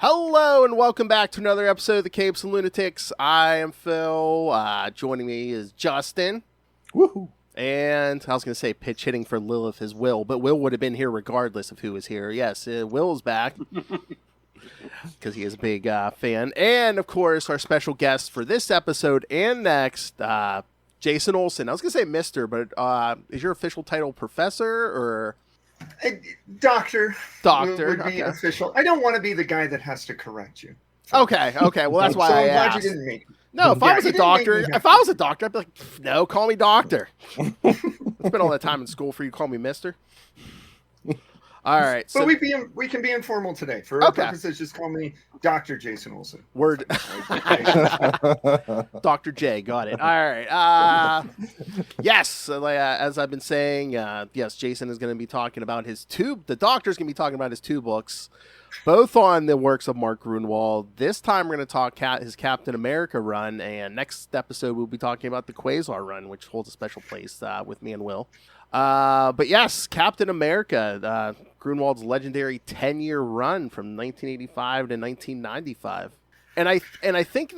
Hello and welcome back to another episode of the Capes and Lunatics. I am Phil. Joining me is Justin. Woohoo! And I was going to say pitch hitting for Lilith is Will, but Will would have been here regardless of who was here. Yes, Will is back because he is a big fan. And, of course, our special guest for this episode and next, Jason Olsen. I was going to say Mr., but is your official title Professor or... Doctor would be okay. official. I don't want to be the guy that has to correct you. Okay. Well, that's why I asked. I'm glad you didn't make me. No, if I was a doctor, I'd be like, no, call me doctor. Spent all that time in school for you to call me mister. All right. But we can be informal today. For our purposes, just call me Dr. Jason Olsen. Word. Dr. J, got it. All right. Yes, as I've been saying, yes, Jason is going to be talking about the doctor's going to be talking about his two books, both on the works of Mark Gruenwald. This time we're going to talk his Captain America run, and next episode we'll be talking about the Quasar run, which holds a special place with me and Will. But yes, Captain America, Gruenwald's legendary 10-year run from 1985 to 1995. And I think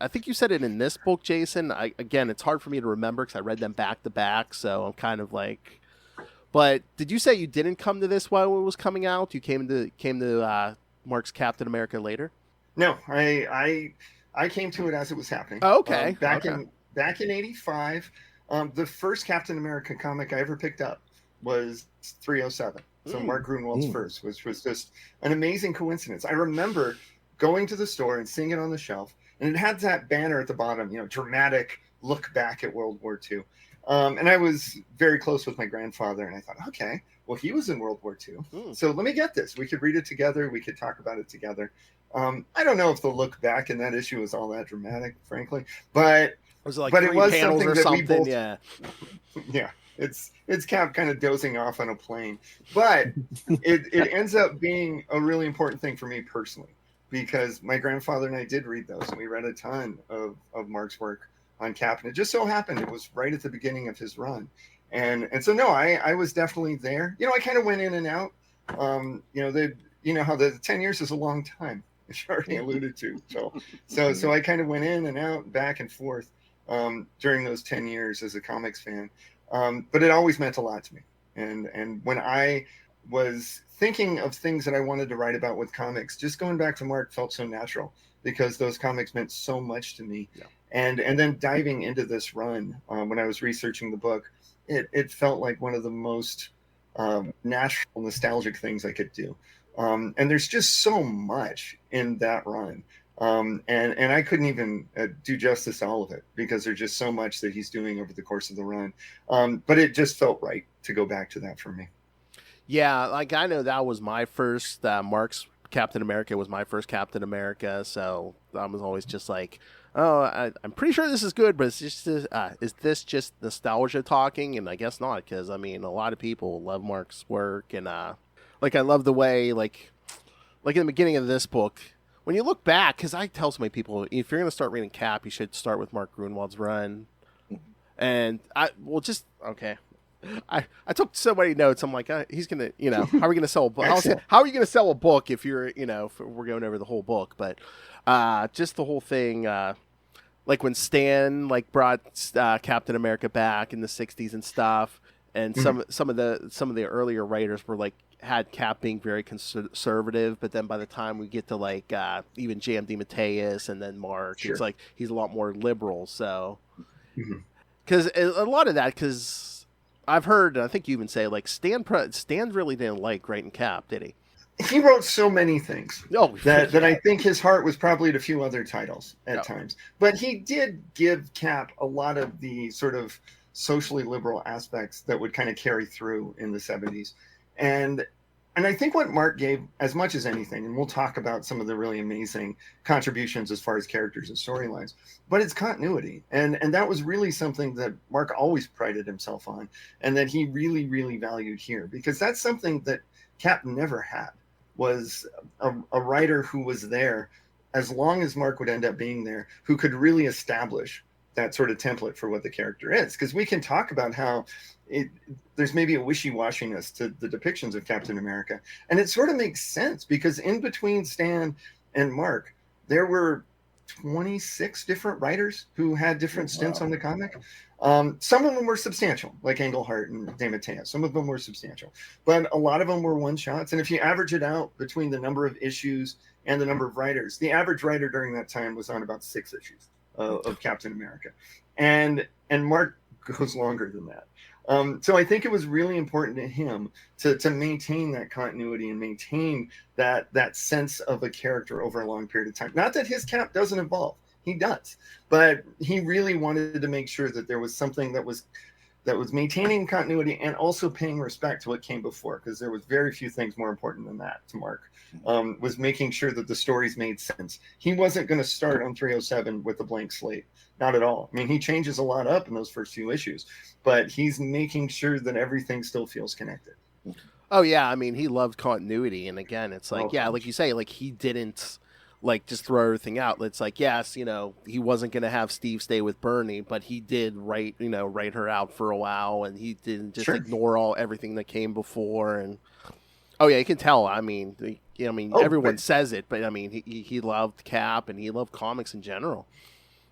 I think you said it in this book, Jason. Again, it's hard for me to remember because I read them back to back, so I'm kind of like... But did you say you didn't come to this while it was coming out? You came to Mark's Captain America later? No, I came to it as it was happening. Oh, okay. Back in 85, the first Captain America comic I ever picked up was 307. So Mark Gruenwald's first, which was just an amazing coincidence. I remember going to the store and seeing it on the shelf, and it had that banner at the bottom, dramatic look back at World War II. And I was very close with my grandfather, and I thought, okay, well, he was in World War II. So let me get this. We could read it together. We could talk about it together. I don't know if the look back in that issue was all that dramatic, frankly, but was it like but it was panels something or that something? we both, Yeah. It's Cap kind of dozing off on a plane, but it ends up being a really important thing for me personally, because my grandfather and I did read those, and we read a ton of Mark's work on Cap, and it just so happened it was right at the beginning of his run, and so no, I was definitely there. I kind of went in and out. How the 10 years is a long time, as you already alluded to. So I kind of went in and out, back and forth during those 10 years as a comics fan. But it always meant a lot to me. And when I was thinking of things that I wanted to write about with comics, just going back to Mark felt so natural because those comics meant so much to me. Yeah. And then diving into this run, when I was researching the book, it felt like one of the most natural, nostalgic things I could do. And there's just so much in that run. And I couldn't even do justice to all of it because there's just so much that he's doing over the course of the run. But it just felt right to go back to that for me. Yeah, like I know that was my first, Mark's Captain America was my first Captain America. So I was always just like, I'm pretty sure this is good, but it's just, is this just nostalgia talking? And I guess not, because I mean, a lot of people love Mark's work. And I love the way, like in the beginning of this book, when you look back, because I tell so many people, if you're going to start reading Cap, you should start with Mark Gruenwald's run. And I took so many notes. I'm like, he's going to, how are we going to sell a book? How are you going to sell a book if you're, if we're going over the whole book? But just the whole thing, like when Stan brought Captain America back in the 60s and stuff. And some of the earlier writers were had Cap being very conservative, but then by the time we get to even J.M. DeMatteis and then Mark, It's like he's a lot more liberal. So, because a lot of that, because I've heard, I think you even say Stan really didn't like writing Cap, did he? He wrote so many things that I think his heart was probably at a few other titles at times, but he did give Cap a lot of the sort of socially liberal aspects that would kind of carry through in the 70s. And I think what Mark gave as much as anything, and we'll talk about some of the really amazing contributions as far as characters and storylines, but it's continuity. And that was really something that Mark always prided himself on and that he really, really valued here, because that's something that Cap never had, was a writer who was there as long as Mark would end up being there, who could really establish that sort of template for what the character is. Because we can talk about how there's maybe a wishy-washiness to the depictions of Captain America. And it sort of makes sense because in between Stan and Mark, there were 26 different writers who had different stints on the comic. Some of them were substantial, like Englehart and DeMatteis. Some of them were substantial, but a lot of them were one shots. And if you average it out between the number of issues and the number of writers, the average writer during that time was on about 6 issues of Captain America, and Mark goes longer than that. So I think it was really important to him to maintain that continuity and maintain that sense of a character over a long period of time. Not that his Cap doesn't evolve, he does, but he really wanted to make sure that there was something that was maintaining continuity and also paying respect to what came before, because there was very few things more important than that to Mark. Was making sure that the stories made sense. He wasn't going to start on 307 with a blank slate. Not at all. I mean, he changes a lot up in those first few issues, but he's making sure that everything still feels connected. Oh yeah, I mean, he loved continuity, and again, it's like, like you say, like he didn't like just throw everything out. It's like, yes, he wasn't going to have Steve stay with Bernie, but he did write her out for a while, and he didn't just ignore everything that came before. And oh yeah, you can tell. I mean, everyone says it, but I mean, he loved Cap and he loved comics in general.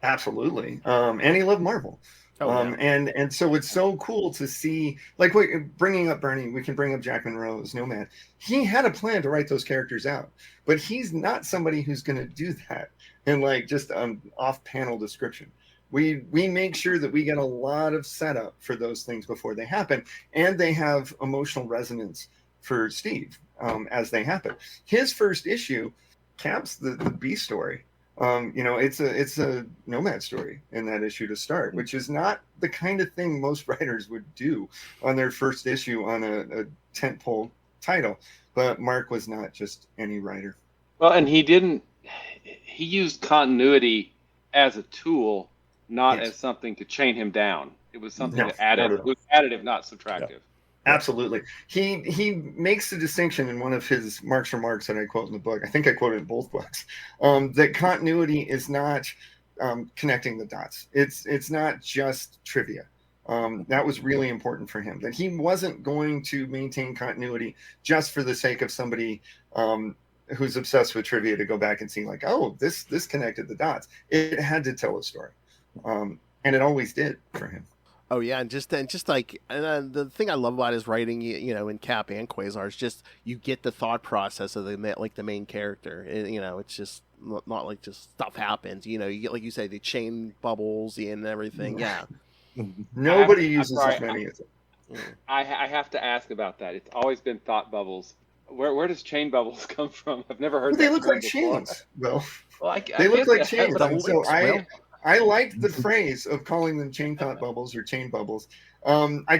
Absolutely, and he loved Marvel. And so it's so cool to see, like, bringing up Bernie, we can bring up Jack Monroe as Nomad. He had a plan to write those characters out, but he's not somebody who's going to do that in like just off-panel description. We make sure that we get a lot of setup for those things before they happen, and they have emotional resonance for Steve as they happen. His first issue, Cap's the B story. It's a Nomad story in that issue to start, which is not the kind of thing most writers would do on their first issue on a tentpole title. But Mark was not just any writer. Well, and he used continuity as a tool, not as something to chain him down. It was something to add it. It was additive, not subtractive. Yeah. Absolutely. He makes the distinction in one of his Mark's remarks that I quote in the book. I think I quoted in both books, that continuity is not connecting the dots. It's not just trivia. That was really important for him, that he wasn't going to maintain continuity just for the sake of somebody who's obsessed with trivia to go back and see like, oh, this connected the dots. It had to tell a story. And it always did for him. Oh yeah, and the thing I love about his writing, in Cap and Quasar, is just you get the thought process of the main character. It's just not like just stuff happens. You get, like you say, the chain bubbles and everything. Yeah. Nobody uses as many as it. I have to ask about that. It's always been thought bubbles. Where does chain bubbles come from? I've never heard. They look like chains. Well, they look like chains. So I liked the phrase of calling them chain thought bubbles or chain bubbles. I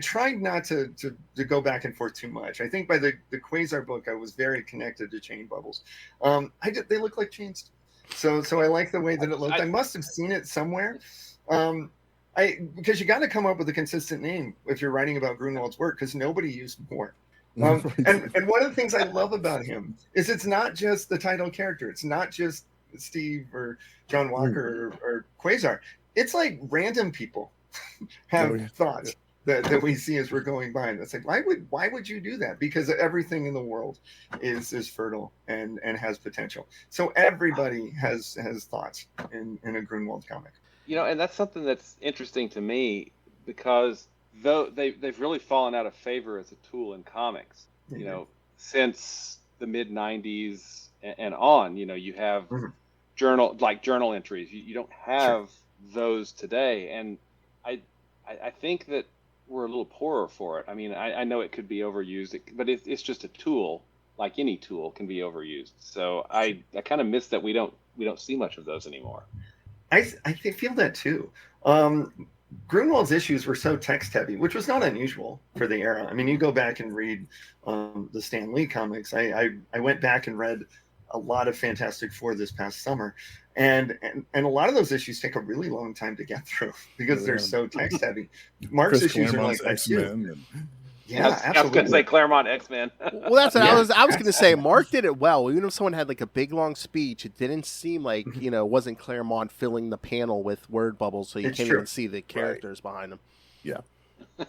tried not to go back and forth too much. I think by the Quasar book, I was very connected to chain bubbles. They look like chains. So I like the way that it looked. I must have seen it somewhere. Because you got to come up with a consistent name if you're writing about Gruenwald's work, because nobody used more. And one of the things I love about him is it's not just the title character. It's not just Steve or John Walker or Quasar. It's like random people have thoughts that we see as we're going by, and it's like, why would you do that? Because everything in the world is fertile and has potential. So everybody has thoughts in a Gruenwald comic. And that's something that's interesting to me, because though they've really fallen out of favor as a tool in comics, since the mid 90s and on. You have journal entries. You don't have those today, and I think that we're a little poorer for it. I mean, I know it could be overused, but it's just a tool. Like any tool can be overused. So I kind of miss that we don't see much of those anymore. I feel that too. Gruenwald's issues were so text heavy, which was not unusual for the era. I mean, you go back and read the Stan Lee comics. I went back and read a lot of Fantastic Four this past summer, and a lot of those issues take a really long time to get through because they're so text heavy. Mark's issues are like that too. Yeah, absolutely. I was going to say Claremont X-Men. Well, that's what I was going to say. Mark did it well. Even if someone had like a big long speech, it didn't seem like wasn't Claremont filling the panel with word bubbles, so you can't even see the characters behind them. Yeah.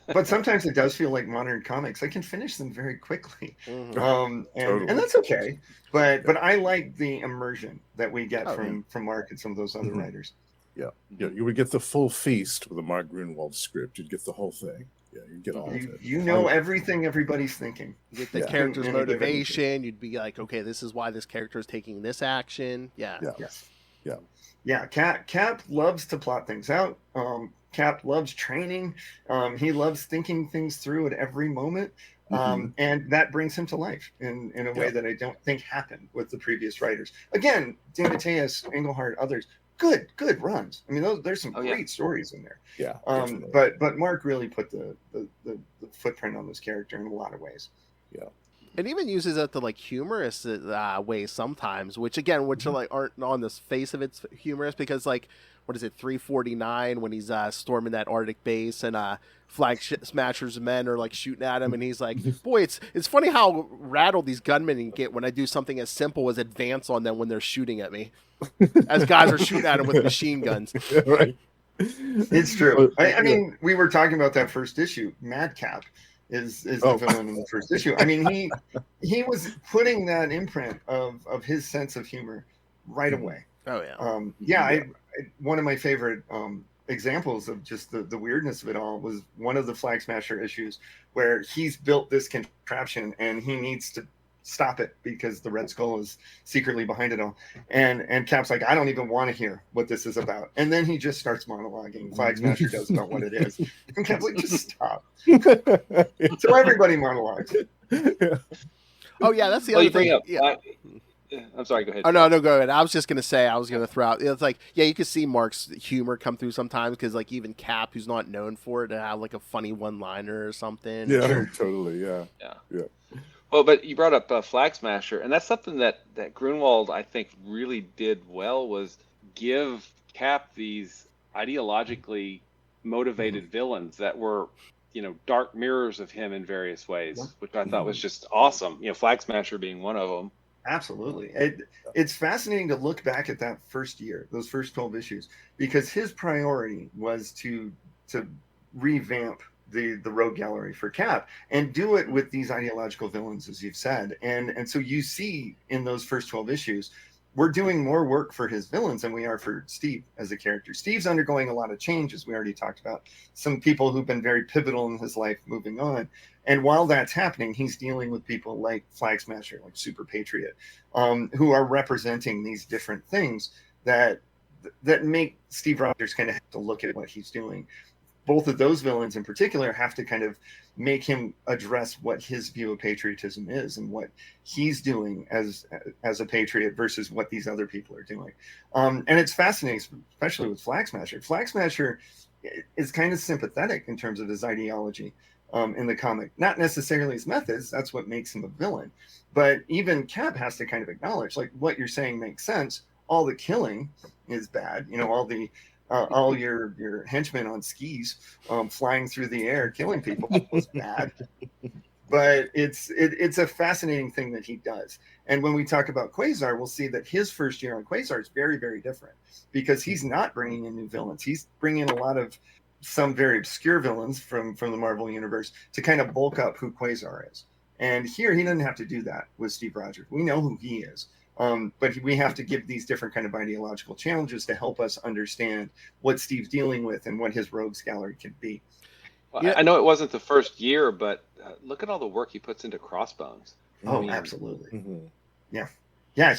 but sometimes it does feel like modern comics. I can finish them very quickly, Mhm. and that's okay. But I like the immersion that we get Oh, from Mark and some of those other Mhm. writers. Yeah, you would get the full feast with a Mark Gruenwald script. You'd get the whole thing. Yeah, you'd get all of it. You know everything everybody's thinking. You get the Yeah. character's In a given issue. motivation. You'd be like, okay, this is why this character is taking this action. Yeah. Yeah. Yes. Yeah. Yeah. Cap loves to plot things out. Cap loves training. He loves thinking things through at every moment. And that brings him to life in a way that I don't think happened with the previous writers. Again, DeMatteis, Englehart, others, good runs. I mean, there's some great stories in there. Yeah. But Mark really put the footprint on this character in a lot of ways. Yeah. And even uses it to like humorous ways sometimes, which like aren't on the face of it's humorous, because like, what is it, 349 when he's storming that Arctic base and Flag Smasher's men are like shooting at him, and he's like, boy, it's funny how rattled these gunmen can get when I do something as simple as advance on them when they're shooting at me, as guys are shooting at him with machine guns. Right. It's true. I mean, we were talking about that first issue. Madcap is the villain in the first issue. I mean, he was putting that imprint of his sense of humor right away. Oh yeah. One of my favorite examples of just the weirdness of it all was one of the Flag Smasher issues where he's built this contraption and he needs to stop it because the Red Skull is secretly behind it all. And Cap's like, I don't even want to hear what this is about. And then he just starts monologuing. Flag Smasher does about what it is. And Cap's like, just stop. So everybody monologues. Oh yeah, that's the other thing. I'm sorry, go ahead. Oh no, go ahead. I was just gonna say, I was gonna throw out. It's like, yeah, you can see Mark's humor come through sometimes, because like even Cap, who's not known for it, to have like a funny one-liner or something. Yeah, totally. Yeah. Well, but you brought up Flag Smasher, and that's something that Gruenwald, I think, really did well, was give Cap these ideologically motivated villains that were, dark mirrors of him in various ways, which I thought was just awesome. Flag Smasher being one of them. Absolutely. It's fascinating to look back at that first year, those first 12 issues, because his priority was to revamp the rogue gallery for Cap and do it with these ideological villains, as you've said. And so you see in those first 12 issues, we're doing more work for his villains than we are for Steve as a character. Steve's undergoing a lot of change, as we already talked about. Some people who've been very pivotal in his life moving on. And while that's happening, he's dealing with people like Flag Smasher, like Super Patriot, who are representing these different things that make Steve Rogers kind of have to look at what he's doing. Both of those villains in particular have to kind of make him address what his view of patriotism is and what he's doing as a patriot versus what these other people are doing. And it's fascinating, especially with Flag Smasher. Flag Smasher is kind of sympathetic in terms of his ideology in the comic, not necessarily his methods. That's what makes him a villain. But even Cap has to kind of acknowledge, like, what you're saying makes sense. All the killing is bad. All your henchmen on skis flying through the air killing people was bad. But it's a fascinating thing that he does. And when we talk about Quasar, we'll see that his first year on Quasar is very, very different, because he's not bringing in new villains. He's bringing in a lot of some very obscure villains from the Marvel universe to kind of bulk up who Quasar is. And here he doesn't have to do that with Steve Rogers. We know who he is. But we have to give these different kind of ideological challenges to help us understand what Steve's dealing with and what his rogues gallery can be. Well, yeah. I know it wasn't the first year, but look at all the work he puts into Crossbones. Absolutely. Yeah.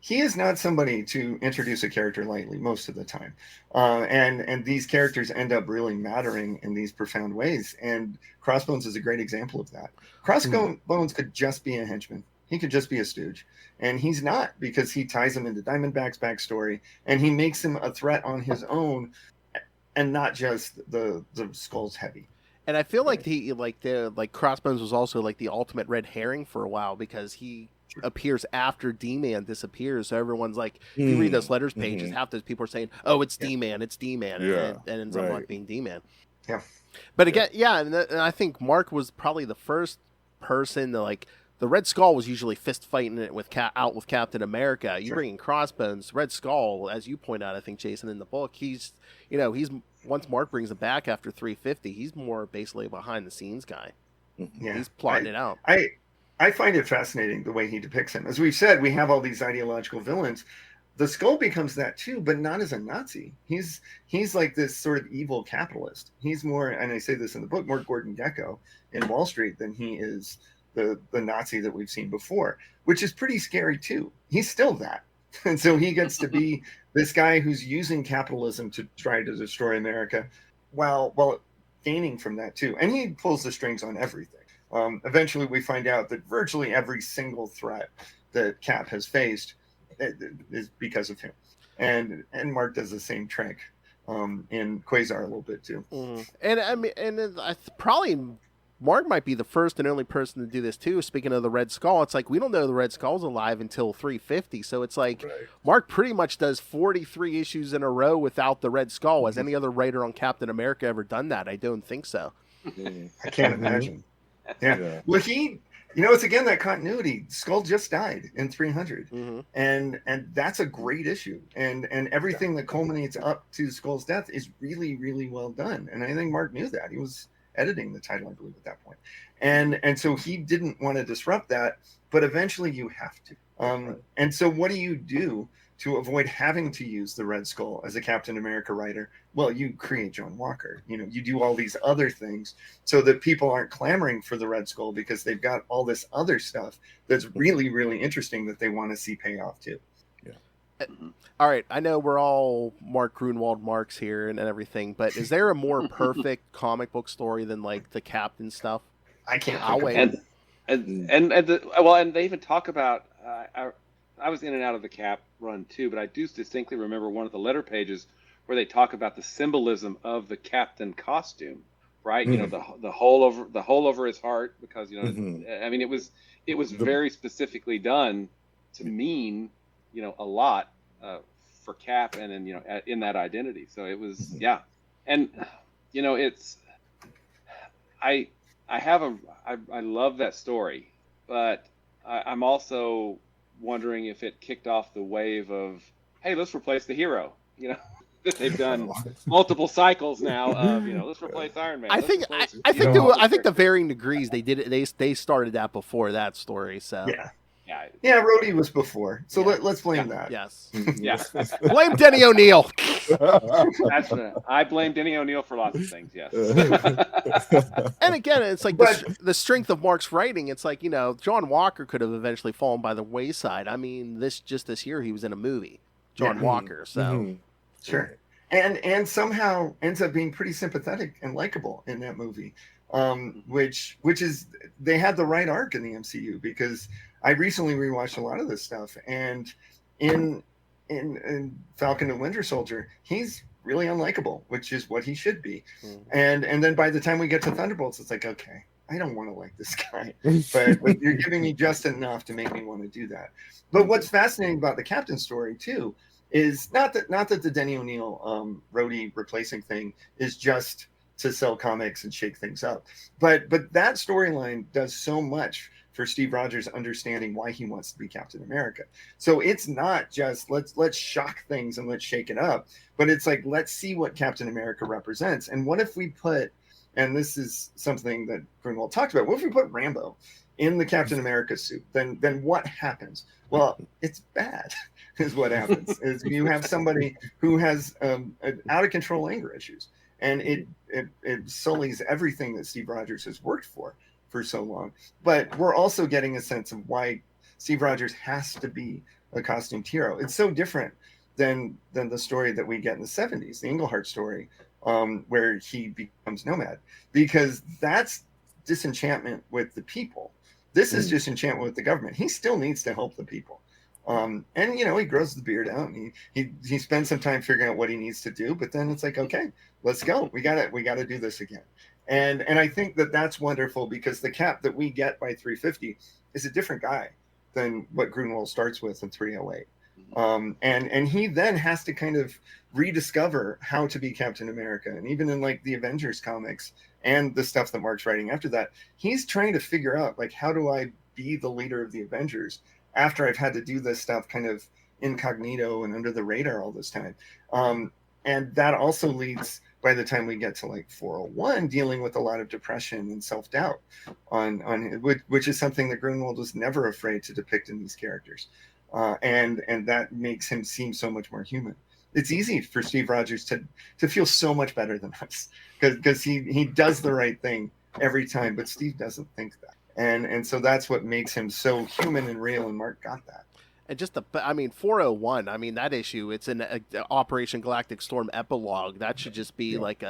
He is not somebody to introduce a character lightly most of the time. And these characters end up really mattering in these profound ways. And Crossbones is a great example of that. Crossbones could just be a henchman. He could just be a stooge. And he's not, because he ties him into Diamondback's backstory, and he makes him a threat on his own and not just the Skull's heavy. And I feel like Crossbones was also like the ultimate red herring for a while, because he appears after D-Man disappears. So everyone's like, if you read those letters pages, half those people are saying, oh, it's D-Man, it's D-Man. And it ends up not being D-Man. Yeah. But again, and I think Mark was probably the first person to like the Red Skull was usually fist fighting it with out with Captain America. You bring in Crossbones, Red Skull, as you point out, I think, Jason, in the book, he's once Mark brings him back after 350, he's more basically a behind the scenes guy. Yeah, he's plotting it out. I find it fascinating the way he depicts him. As we've said, we have all these ideological villains. The Skull becomes that too, but not as a Nazi. He's like this sort of evil capitalist. He's more, and I say this in the book, more Gordon Gekko in Wall Street than he is the Nazi that we've seen before, which is pretty scary too. He's still that. And so he gets to be this guy who's using capitalism to try to destroy America while gaining from that too. And he pulls the strings on everything. Eventually we find out that virtually every single threat that Cap has faced is because of him. And Mark does the same trick in Quasar a little bit too. And I mean, probably Mark might be the first and only person to do this too. Speaking of the Red Skull, it's like we don't know the Red Skull's alive until 350. So it's like Mark pretty much does 43 issues in a row without the Red Skull. Has any other writer on Captain America ever done that? I don't think so. I can't imagine. Yeah. Well, it's again that continuity. Skull just died in 300, and that's a great issue. And everything that culminates up to Skull's death is really, really well done. And I think Mark knew that. He was editing the title, I believe, at that point. And so he didn't want to disrupt that, but eventually you have to. And so what do you do to avoid having to use the Red Skull as a Captain America writer? Well, you create John Walker. You do all these other things so that people aren't clamoring for the Red Skull because they've got all this other stuff that's really, really interesting that they want to see pay off too. All right, I know we're all Mark Gruenwald marks here and everything, but is there a more perfect comic book story than like the Captain stuff? I can't. I'll wait. And they even talk about. I was in and out of the Cap run too, but I do distinctly remember one of the letter pages where they talk about the symbolism of the Captain costume, right? The hole over his heart, because I mean it was very specifically done to mean a lot for Cap and in that identity. So it was and it's I love that story, but I'm also wondering if it kicked off the wave of, hey, let's replace the hero. They've done multiple cycles now of let's replace Iron Man. I think the varying degrees they did it. They started that before that story. So yeah, Rhodey was before. So let's blame that. Yes. Yeah. Blame Denny O'Neil. I blame Denny O'Neil for lots of things. Yes. And again, it's like the strength of Mark's writing. It's like John Walker could have eventually fallen by the wayside. I mean, this year he was in a movie, John Walker. So sure, and somehow ends up being pretty sympathetic and likable in that movie, which is they had the right arc in the MCU, because I recently rewatched a lot of this stuff, and in Falcon and Winter Soldier, he's really unlikable, which is what he should be. And then by the time we get to Thunderbolts, it's like, okay, I don't want to like this guy, but you're giving me just enough to make me want to do that. But what's fascinating about the Captain story too is not that the Denny O'Neil Rhodey replacing thing is just to sell comics and shake things up, but that storyline does so much for Steve Rogers understanding why he wants to be Captain America. So it's not just let's shock things and let's shake it up, but it's like, let's see what Captain America represents. And what if we put, and this is something that Gruenwald talked about, what if we put Rambo in the Captain America suit? Then what happens? Well, it's bad is what happens. Is you have somebody who has out of control anger issues, and it sullies everything that Steve Rogers has worked for so long. But we're also getting a sense of why Steve Rogers has to be a costumed hero. It's so different than the story that we get in the 70s, the Englehart story, where he becomes Nomad, because that's disenchantment with the people. This is disenchantment with the government. He still needs to help the people. And he grows the beard out, and he spends some time figuring out what he needs to do, but then it's like, okay, let's go. We got to do this again. And I think that's wonderful, because the Cap that we get by 350 is a different guy than what Gruenwald starts with in 308. And he then has to kind of rediscover how to be Captain America. And even in like the Avengers comics and the stuff that Mark's writing after that, he's trying to figure out, like, how do I be the leader of the Avengers after I've had to do this stuff kind of incognito and under the radar all this time. And that also leads, by the time we get to like 401, dealing with a lot of depression and self-doubt on which is something that Gruenwald was never afraid to depict in these characters. And that makes him seem so much more human. It's easy for Steve Rogers to feel so much better than us because he does the right thing every time, but Steve doesn't think that. And so that's what makes him so human and real, and Mark got that. And just 401, that issue, it's an Operation Galactic Storm epilogue. That should just be like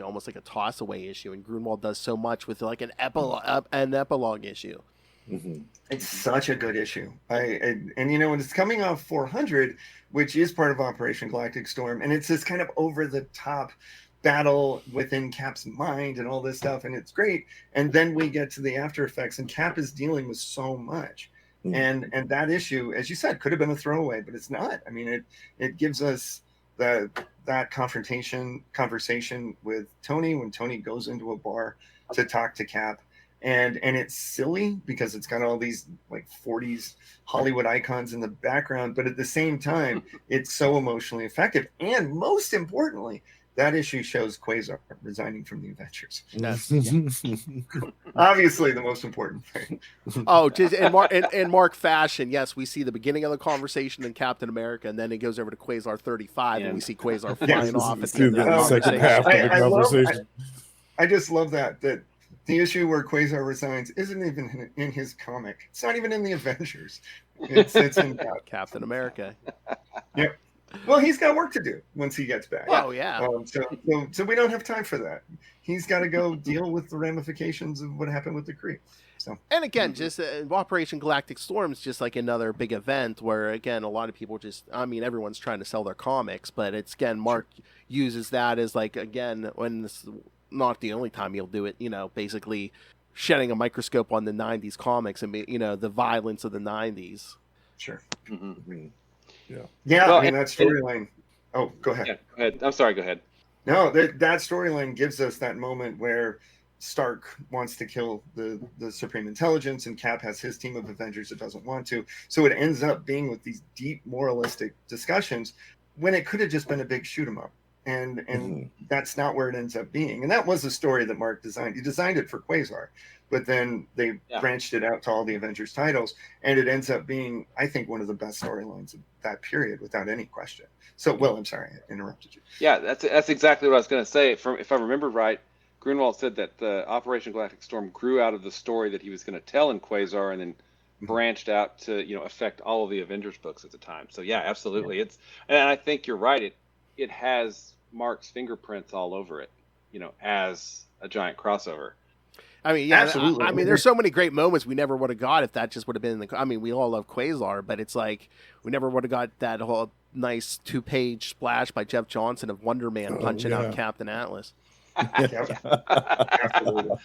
almost like a toss away issue. And Gruenwald does so much with like an epilogue issue. Mm-hmm. It's such a good issue. And when it's coming off 400, which is part of Operation Galactic Storm, and it's this kind of over the top battle within Cap's mind and all this stuff, and it's great. And then we get to the after effects, and Cap is dealing with so much. And that issue, as you said, could have been a throwaway, but it's not. I mean, it gives us that conversation with Tony when Tony goes into a bar to talk to Cap, and it's silly because it's got all these like 40s Hollywood icons in the background, but at the same time, it's so emotionally effective. And most importantly, that issue shows Quasar resigning from the Avengers. Yes. Obviously, the most important thing. Oh, just in Mark fashion, yes, we see the beginning of the conversation in Captain America, and then it goes over to Quasar 35, and we see Quasar flying off at the end of the second half of the conversation. I just love that the issue where Quasar resigns isn't even in his comic. It's not even in the Avengers. It's in Captain America. Yep. Well, he's got work to do once he gets back. Oh, yeah. So we don't have time for that. He's got to go deal with the ramifications of what happened with the Kree. So, and again, just Operation Galactic Storm is just like another big event where, again, a lot of people everyone's trying to sell their comics, but it's, again, Mark uses that as like, again, when this is not the only time he'll do it, basically shedding a microscope on the 90s comics and, the violence of the 90s. Sure. Mm-hmm. Yeah. Well, that storyline. Oh, go ahead. Yeah, go ahead. I'm sorry. Go ahead. No, that storyline gives us that moment where Stark wants to kill the Supreme Intelligence, and Cap has his team of Avengers that doesn't want to. So it ends up being with these deep moralistic discussions when it could have just been a big shoot 'em up. And that's not where it ends up being. And that was a story that Mark designed. He designed it for Quasar, but then they branched it out to all the Avengers titles, and it ends up being, I think, one of the best storylines of that period, without any question. So, I'm sorry, I interrupted you. Yeah, that's exactly what I was going to say. If I remember right, Gruenwald said that the Operation Galactic Storm grew out of the story that he was going to tell in Quasar, and then branched out to affect all of the Avengers books at the time. So yeah, absolutely, and I think you're right. It has Mark's fingerprints all over it, as a giant crossover. I mean, yeah, absolutely. There's so many great moments we never would have got if that just would have been in the. We all love Quasar, but it's like we never would have got that whole nice 2-page splash by Jeff Johnson of Wonder Man punching out Captain Atlas. Absolutely.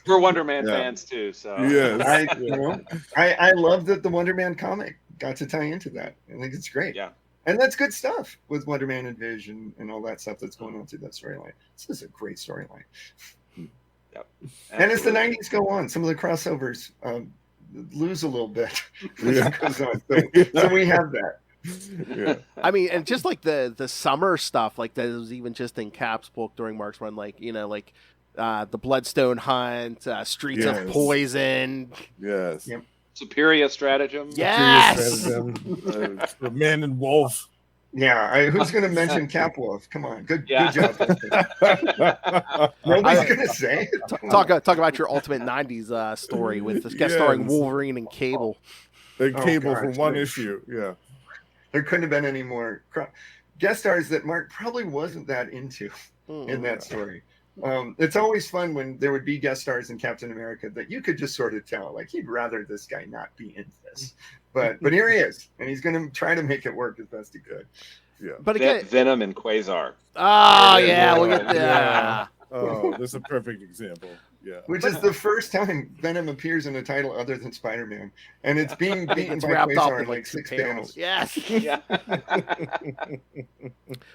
We're Wonder Man fans too, so I love that the Wonder Man comic got to tie into that. I think it's great. Yeah. And that's good stuff with Wonder Man and Vision and all that stuff that's going on through that storyline. This is a great storyline. Yep. And as the 90s go on, some of the crossovers lose a little bit as it goes on. So we have that. Yeah. And just like the summer stuff, like that was even just in Cap's book during Mark's run, like the Bloodstone Hunt, Streets of Poison. Yes. Yep. Superior Stratagem. Yes. The Man and Wolf. Yeah, who's going to mention Capwolf? Come on, good job. Nobody's going to say it. Talk about your ultimate 90s story with this guest starring Wolverine and Cable. Cable for one issue, yeah. There couldn't have been any more guest stars that Mark probably wasn't that into in that story. It's always fun when there would be guest stars in Captain America that you could just sort of tell, like, he'd rather this guy not be in this. But here he is, and he's going to try to make it work as best he could. Yeah. But again, Venom and Quasar. Oh, yeah, we'll get that. Oh, that's a perfect example. Yeah. Which is the first time Venom appears in a title other than Spider-Man, and it's being beaten by wrapped up Quasar in in like 6 panels. Yes. Yeah.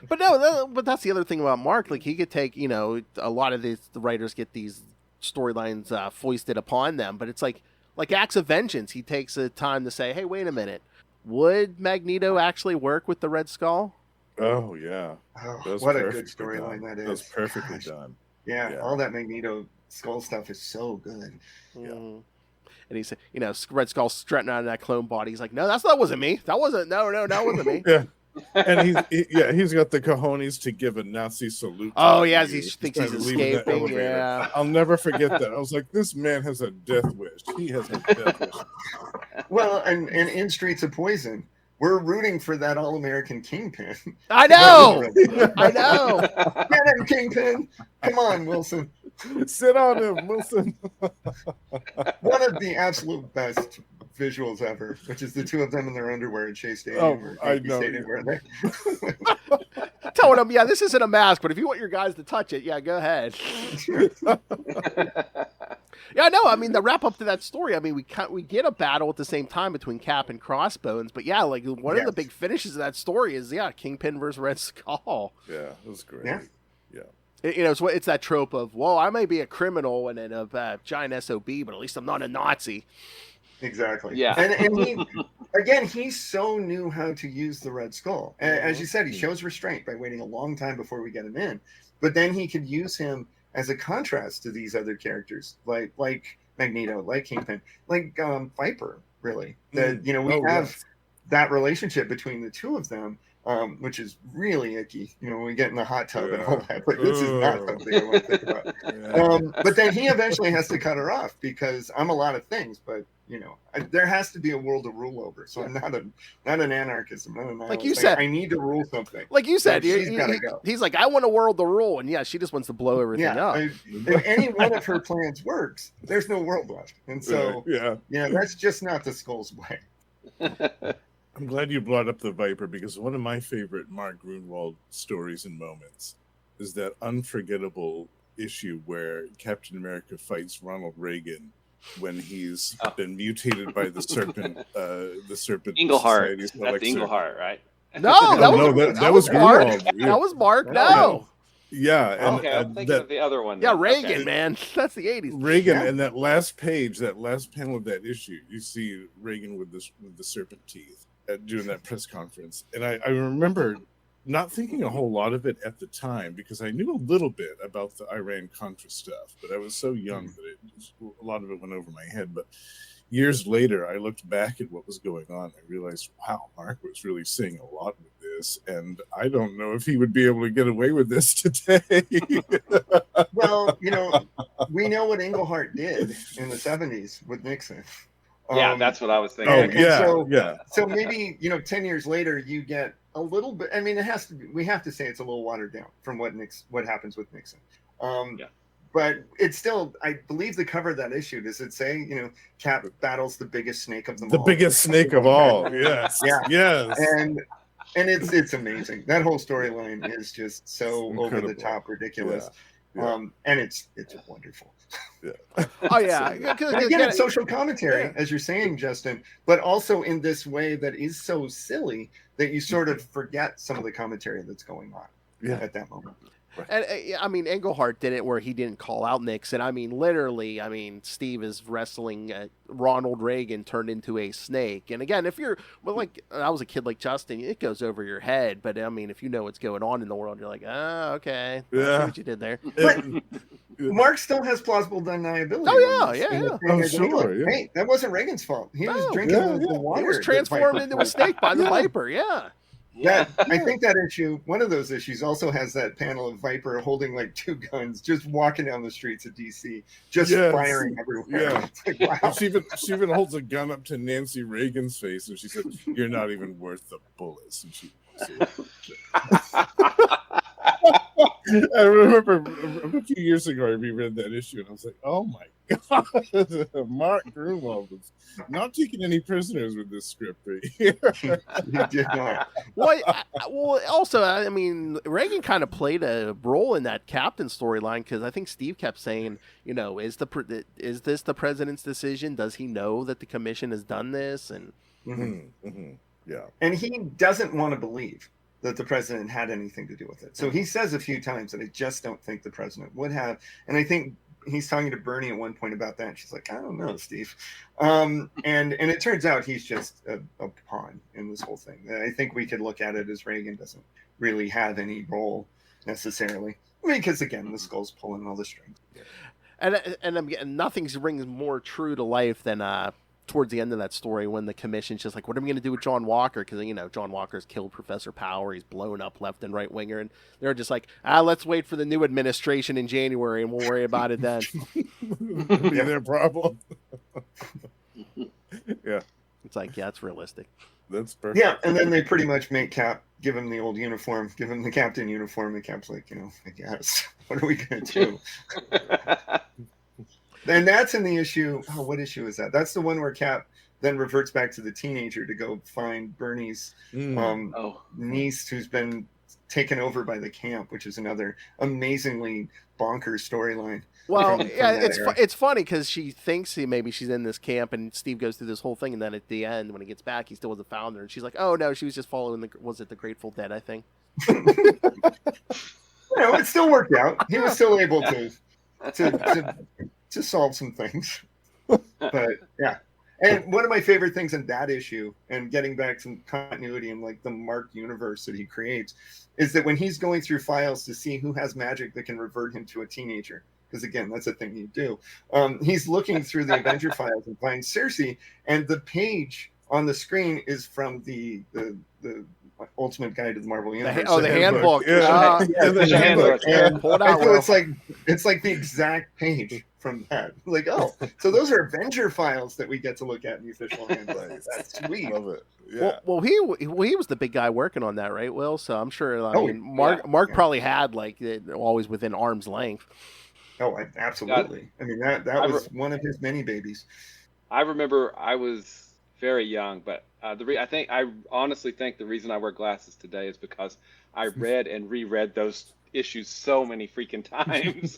But no, but that's the other thing about Mark. Like, he could take, a lot of the writers get these storylines foisted upon them, but it's like, like Acts of Vengeance, he takes the time to say, hey, wait a minute. Would Magneto actually work with the Red Skull? Oh, yeah. Oh, what a good storyline that is. That was perfectly Gosh. done. Yeah, all that Magneto Skull stuff is so good. Yeah. Mm. And he's, Red Skull strutting out of that clone body. He's like, no, that wasn't me. That wasn't me. Yeah. And he's got the cojones to give a Nazi salute. Oh, yeah, he thinks he's escaping. Yeah. I'll never forget that. I was like, this man has a death wish. He has a death wish. Well, and in Streets of Poison, we're rooting for that all-American Kingpin. I know. I know. Get him, Kingpin. Come on, Wilson. Sit on him, Wilson. One of the absolute best visuals ever, which is the two of them in their underwear at Shea Stadium. I know. Telling them, this isn't a mask, but if you want your guys to touch it, go ahead. Yeah, no, I mean, the wrap up to that story, I mean, we get a battle at the same time between Cap and Crossbones, but like one of the big finishes of that story is, Kingpin versus Red Skull. Yeah, it was great. Yeah. It's that trope of, well, I may be a criminal and a giant SOB, but at least I'm not a Nazi. Exactly. Yeah. And he so knew how to use the Red Skull. As you said, he shows restraint by waiting a long time before we get him in. But then he could use him as a contrast to these other characters, like Magneto, like Kingpin, like Viper, really. That we have that relationship between the two of them, which is really icky. When we get in the hot tub and all that. But this is not something I want to think about. But then he eventually has to cut her off because I'm a lot of things, but there has to be a world to rule over. So I'm not an anarchist. I'm not a nihilist. Like you said, I need to rule something. Like you said, go. He's like, I want a world to rule, and she just wants to blow everything up. If any one of her plans works, there's no world left, and so that's just not the Skull's way. I'm glad you brought up the Viper because one of my favorite Mark Gruenwald stories and moments is that unforgettable issue where Captain America fights Ronald Reagan when he's been mutated by the serpent. Englehart. That's Englehart, right? No, that was Grunwald. Yeah. That was Mark. No. Yeah. And, okay, I'm thinking of the other one. Yeah, Reagan, man. That's the 80s. Reagan, and that last page, that last panel of that issue, you see Reagan with the serpent teeth doing that press conference. And I remember not thinking a whole lot of it at the time because I knew a little bit about the Iran-Contra stuff, but I was so young that a lot of it went over my head. But years later, I looked back at what was going on. I realized, wow, Mark was really seeing a lot with this, and I don't know if he would be able to get away with this today. Well, we know what Englehart did in the 70s with Nixon. Yeah, that's what I was thinking. So maybe 10 years later, you get a little bit. I mean, it has to be. We have to say it's a little watered down from what happens with Nixon. But it's still. I believe the cover of that issue, does it say Cap battles the biggest snake of them all? The biggest snake of all. Yes. Yes. And it's amazing. That whole storyline is just so over the top, ridiculous. And it's wonderful. Oh yeah. Again, it's social commentary, as you're saying, Justin, but also in this way that is so silly that you sort of forget some of the commentary that's going on at that moment. Right. And I mean, Englehart did it where he didn't call out Nixon. I mean, literally, Steve is wrestling Ronald Reagan turned into a snake. And again, if you're, I was a kid like Justin, it goes over your head. But I mean, if you know what's going on in the world, you're like, okay. I see what you did there. But Mark still has plausible deniability. Oh, yeah. Oh, sure. Hey, that wasn't Reagan's fault. He was drinking the water. He was transformed into a snake by the Viper, I think that issue, one of those issues, also has that panel of Viper holding like two guns, just walking down the streets of DC, just firing everywhere. Yeah. Wow. She even holds a gun up to Nancy Reagan's face, and she said, "You're not even worth the bullets." And I remember a few years ago I reread that issue, and I was like, "Oh my God, Mark Gruenwald was not taking any prisoners with this script right here." He did not. Well, also, I mean, Reagan kind of played a role in that Captain storyline because I think Steve kept saying, is this the president's decision? Does he know that the commission has done this? And and he doesn't want to believe that the president had anything to do with it. So he says a few times that I just don't think the president would have. And I think he's talking to Bernie at one point about that, and she's like, I don't know, Steve. And it turns out he's just a pawn in this whole thing. I think we could look at it as Reagan doesn't really have any role necessarily. I mean, because again, the Skull's pulling all the strings. And nothing rings more true to life than towards the end of that story when the commission's just like, what are we going to do with John Walker? Because, John Walker's killed Professor Power. He's blown up left and right winger. And they're just like, let's wait for the new administration in January and we'll worry about it then. Be their problem. Yeah. It's like, yeah, it's realistic. That's perfect. Yeah, and then they pretty much make Cap give him the old uniform, give him the captain uniform, and Cap's like, I guess. What are we going to do? And that's in the issue. Oh, what issue is that? That's the one where Cap then reverts back to the teenager to go find Bernie's niece, who's been taken over by the camp, which is another amazingly bonkers storyline. Well, it's funny because she thinks maybe she's in this camp, and Steve goes through this whole thing, and then at the end, when he gets back, he still wasn't found her, and she's like, "Oh no, she was just following the Grateful Dead, I think." It still worked out. He was still able to solve some things. But yeah. And one of my favorite things in that issue, and getting back some continuity in like the Mark universe that he creates, is that when he's going through files to see who has magic that can revert him to a teenager, because again, that's a thing you do. He's looking through the Avenger files and finds Cersei, and the page on the screen is from the Ultimate Guide to the Marvel Universe. The handbook. The handbook. And hold out, so it's like the exact page from that. Like, so those are Avenger files that we get to look at in the official handbook. That's sweet. Love it. Yeah. Well, he was the big guy working on that, right, Will? So I'm sure. Mark probably had it always within arm's length. Oh, absolutely. I mean, that was one of his many babies. I remember I was very young, but I honestly think the reason I wear glasses today is because I read and reread those issues so many freaking times.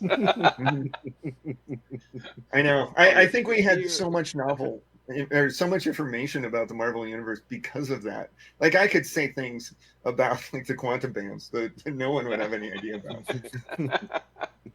I know. I think we had so much novel or so much information about the Marvel Universe because of that. Like, I could say things about the quantum bands that no one would have any idea about.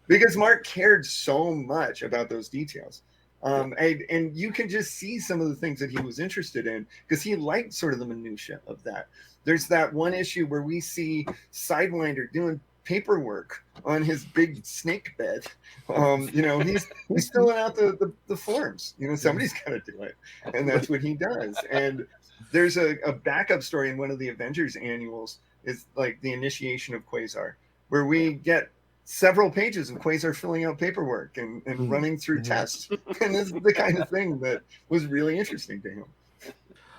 Because Mark cared so much about those details. And you can just see some of the things that he was interested in because he liked sort of the minutia of that. There's that one issue where we see Sidewinder doing paperwork on his big snake bed. He's filling out the forms. Somebody's got to do it, and that's what he does. And there's a backup story in one of the Avengers annuals, is like the initiation of Quasar, where we get several pages of Quasar filling out paperwork and running through tests. And this is the kind of thing that was really interesting to him.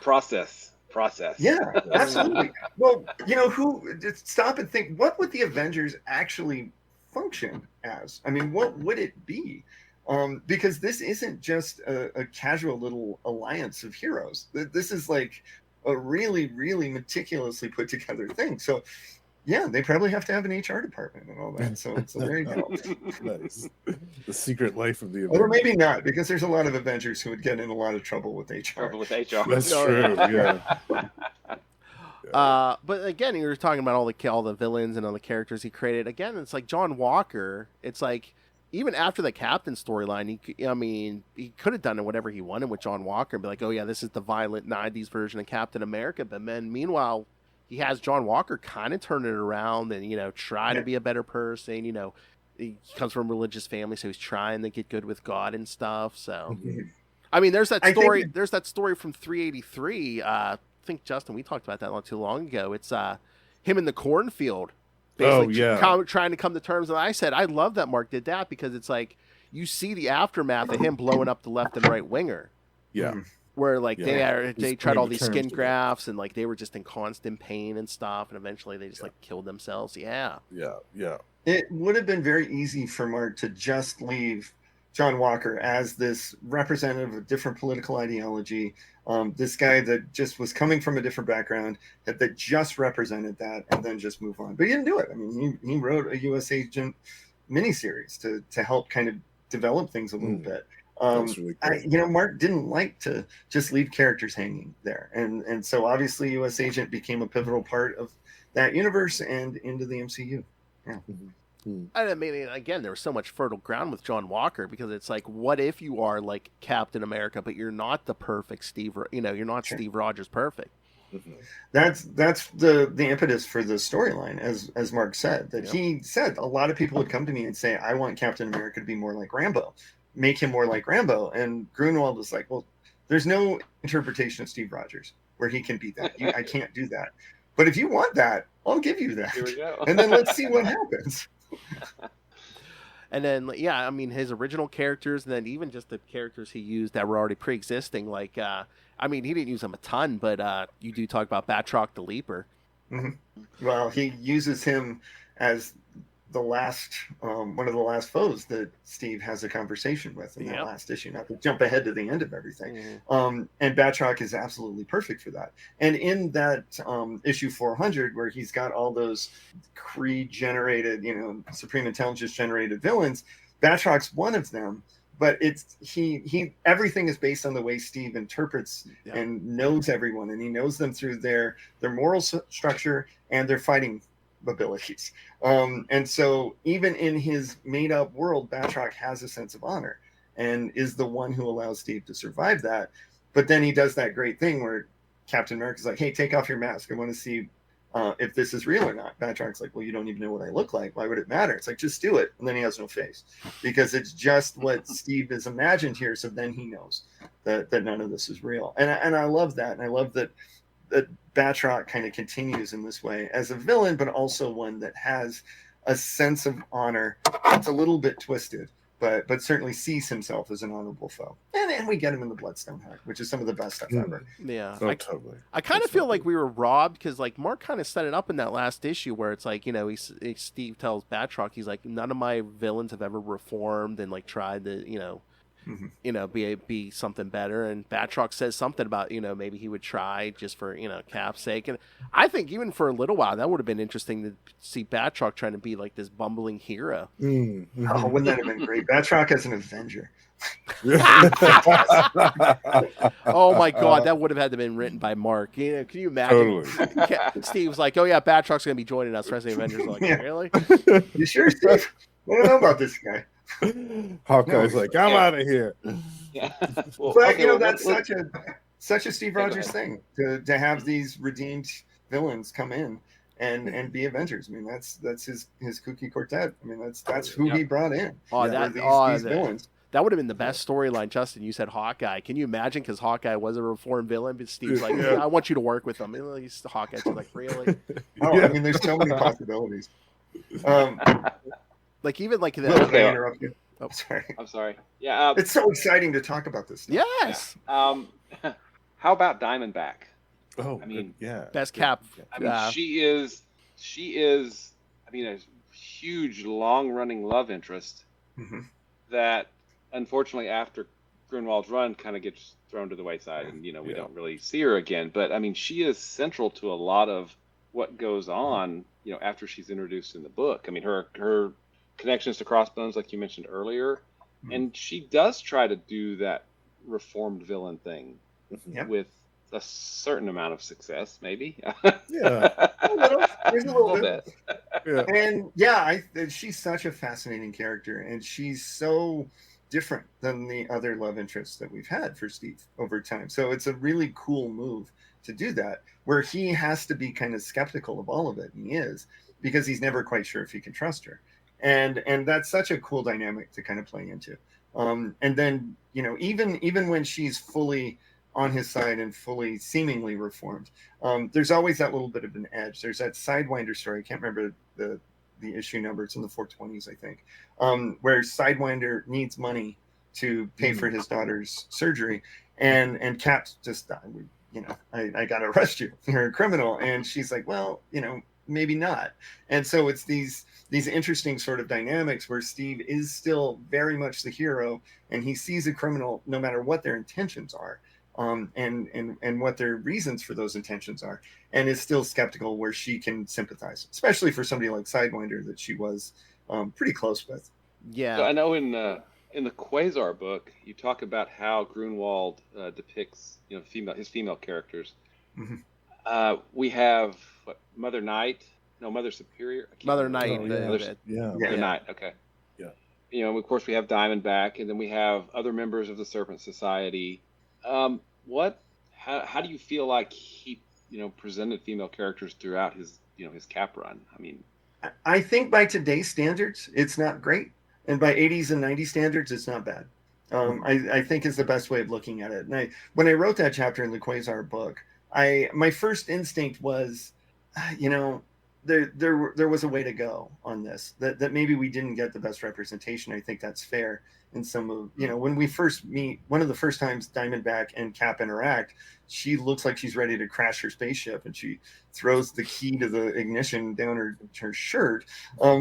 Process. Yeah, absolutely. Well, stop and think, what would the Avengers actually function as? I mean, what would it be? Because this isn't just a casual little alliance of heroes. This is like a really, really meticulously put together thing. So yeah, they probably have to have an HR department and all that. So there you go. Nice. The secret life of the Avengers. Or maybe not, because there's a lot of Avengers who would get in a lot of trouble with HR. That's true. Yeah. But again, you were talking about all the villains and all the characters he created. Again, it's like John Walker. It's like even after the Captain storyline, he could have done whatever he wanted with John Walker and be like, oh yeah, this is the violent '90s version of Captain America. But meanwhile, he has John Walker kind of turn it around and, try to be a better person. He comes from a religious family, so he's trying to get good with God and stuff. So, I mean, there's that story. There's that story from 383. I think, Justin, we talked about that not too long ago. It's him in the cornfield, basically trying to come to terms. And I said, I love that Mark did that because it's like you see the aftermath of him blowing up the left and right winger. Yeah. Where they tried all these skin grafts and they were just in constant pain and stuff, and eventually they just killed themselves. Yeah. It would have been very easy for Mark to just leave John Walker as this representative of different political ideology, this guy that just was coming from a different background that just represented that, and then just move on. But he didn't do it. I mean, he wrote a U.S. Agent miniseries to help kind of develop things a little bit. Really cool. Mark didn't like to just leave characters hanging there, and so obviously U.S. Agent became a pivotal part of that universe and into the MCU. Yeah. I mean, again, there was so much fertile ground with John Walker because it's like, what if you are like Captain America, but you're not the perfect Steve? You're not Steve Rogers perfect. That's the impetus for the storyline, as Mark said. That he said a lot of people would come to me and say, "I want Captain America to be more like Rambo, make him more like Rambo." And Gruenwald was like, "Well, there's no interpretation of Steve Rogers where he can be that. I can't do that. But if you want that, I'll give you that. Here we go. And then let's see what happens." And then, I mean, his original characters, and then even just the characters he used that were already pre-existing. Like, I mean, he didn't use them a ton, but you do talk about Batroc the Leaper. Mm-hmm. Well, he uses him as the last, one of the last foes that Steve has a conversation with in that last issue. Not to jump ahead to the end of everything. And Batroc is absolutely perfect for that. And in that issue 400, where he's got all those Kree-generated, Supreme Intelligence-generated villains, Batroc's one of them. But it's he everything is based on the way Steve interprets and knows everyone, and he knows them through their moral structure and their fighting abilities. And so even in his made up world, Batroc has a sense of honor and is the one who allows Steve to survive that. But then he does that great thing where Captain America's like, "Hey, take off your mask. I want to see if this is real or not." Batroc's like, "Well, you don't even know what I look like. Why would it matter?" It's like, just do it. And then he has no face because it's just what Steve has imagined here. So then he knows that none of this is real. And I love that. And I love that Batroc kind of continues in this way as a villain, but also one that has a sense of honor. It's a little bit twisted, but certainly sees himself as an honorable foe. And we get him in the Bloodstone Heart, which is some of the best stuff ever. Yeah, totally. I kind of feel like we were robbed because like Mark kind of set it up in that last issue where it's like, Steve tells Batroc, he's like, none of my villains have ever reformed and like tried to, be something better. And Batroc says something about, maybe he would try just for, Cap's sake. And I think even for a little while, that would have been interesting to see Batroc trying to be like this bumbling hero. Oh, wouldn't that have been great? Batroc as an Avenger. Oh my God, that would have had to been written by Mark. Can you imagine? Totally. Steve's like, "Oh yeah, Batroc's going to be joining us." The rest of the Avengers are like, "Really? You sure, Steve? I don't know about this guy." Hawkeye's like, "I'm out of here." Yeah. Well, but that's such a Steve Rogers thing to have these redeemed villains come in and be Avengers. I mean, that's his kooky quartet. I mean, that's who he brought in. These villains. That would have been the best storyline, Justin. You said Hawkeye. Can you imagine? Because Hawkeye was a reformed villain, but Steve's like, "I want you to work with him." And he's Hawkeye's like, "Really?" I mean, there's so many possibilities. Like even like that. Can I interrupt you? Oh, sorry. I'm sorry. Yeah, it's so exciting to talk about this stuff. Yes. Yeah. How about Diamondback? Oh, I mean, best Cap. I mean, she is. I mean, a huge, long-running love interest that, unfortunately, after Gruenwald's run, kind of gets thrown to the wayside, and we don't really see her again. But I mean, she is central to a lot of what goes on. After she's introduced in the book. I mean, her connections to Crossbones, like you mentioned earlier, and she does try to do that reformed villain thing with a certain amount of success, maybe. Yeah, there's a little bit. And she's such a fascinating character, and she's so different than the other love interests that we've had for Steve over time. So it's a really cool move to do that, where he has to be kind of skeptical of all of it, and he is, because he's never quite sure if he can trust her. And that's such a cool dynamic to kind of play into. And then, even when she's fully on his side and fully seemingly reformed, there's always that little bit of an edge. There's that Sidewinder story. I can't remember the issue number. It's in the 420s, I think, where Sidewinder needs money to pay for his daughter's surgery. And Cap's just, I got to arrest you. You're a criminal. And she's like, well, maybe not. And so it's these interesting sort of dynamics where Steve is still very much the hero, and he sees a criminal no matter what their intentions are, and what their reasons for those intentions are, and is still skeptical where she can sympathize, especially for somebody like Sidewinder that she was pretty close with. Yeah. So I know in the Quasar book, you talk about how Gruenwald depicts his female characters. We have Mother Night, Mother Superior. I can't Mother remember. Knight. Oh, the- yeah. the- Yeah. Mother Knight. Okay. Yeah. Of course, we have Diamondback, and then we have other members of the Serpent Society. How do you feel like he, presented female characters throughout his Cap run? I mean, I think by today's standards, it's not great, and by 80s and 90s standards, it's not bad. I think is the best way of looking at it. And when I wrote that chapter in the Quasar book, my first instinct was, there was a way to go on this. That maybe we didn't get the best representation. I think that's fair. In some of when we first meet, one of the first times Diamondback and Cap interact, she looks like she's ready to crash her spaceship, and she throws the key to the ignition down her shirt.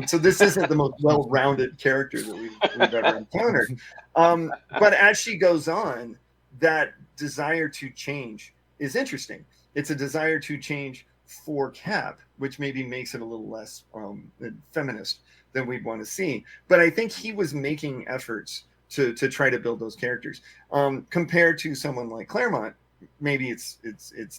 So this isn't the most well-rounded character that we've ever encountered. But as she goes on, that desire to change is interesting. It's a desire to change for Cap, which maybe makes it a little less feminist than we'd want to see. But I think he was making efforts to try to build those characters. Compared to someone like Claremont, maybe it's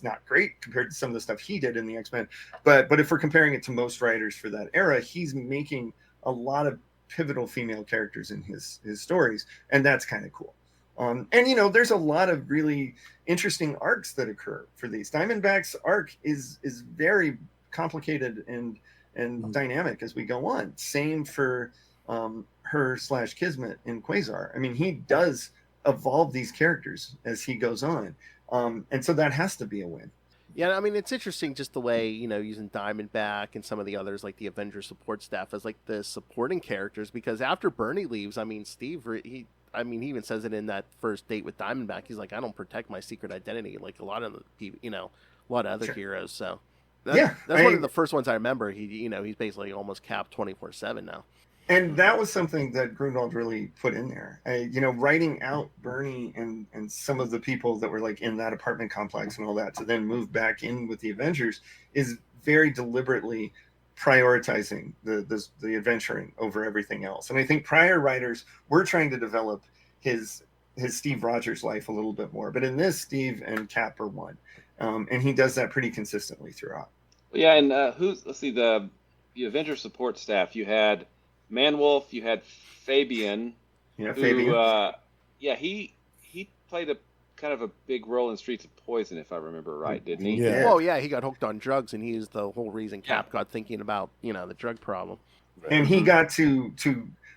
not great compared to some of the stuff he did in the X-Men. But if we're comparing it to most writers for that era, he's making a lot of pivotal female characters in his stories, and that's kind of cool. And there's a lot of really interesting arcs that occur for these. Diamondback's arc is very complicated and dynamic as we go on. Same for her/Kismet in Quasar. I mean, he does evolve these characters as he goes on, and so that has to be a win. Yeah, I mean, it's interesting just the way, using Diamondback and some of the others, like the Avengers support staff, as like the supporting characters, because after Bernie leaves, I mean, Steve, he even says it in that first date with Diamondback. He's like, I don't protect my secret identity like a lot of the people, a lot of other heroes. So that's one of the first ones I remember. He's basically almost Cap 24/7 now. And that was something that Gruenwald really put in there. Writing out Bernie and some of the people that were like in that apartment complex and all that to then move back in with the Avengers is very deliberately prioritizing the adventuring over everything else. And I think prior writers were trying to develop his Steve Rogers life a little bit more. But in this, Steve and Cap are one. And he does that pretty consistently throughout. Yeah, and let's see, the Avengers support staff, you had Manwolf, you had Fabian. Yeah, who, Fabian. He played a kind of a big role in Streets of Poison, if I remember right, didn't he? Yeah. Well, yeah, he got hooked on drugs, and he's the whole reason Cap got thinking about, the drug problem. And he got to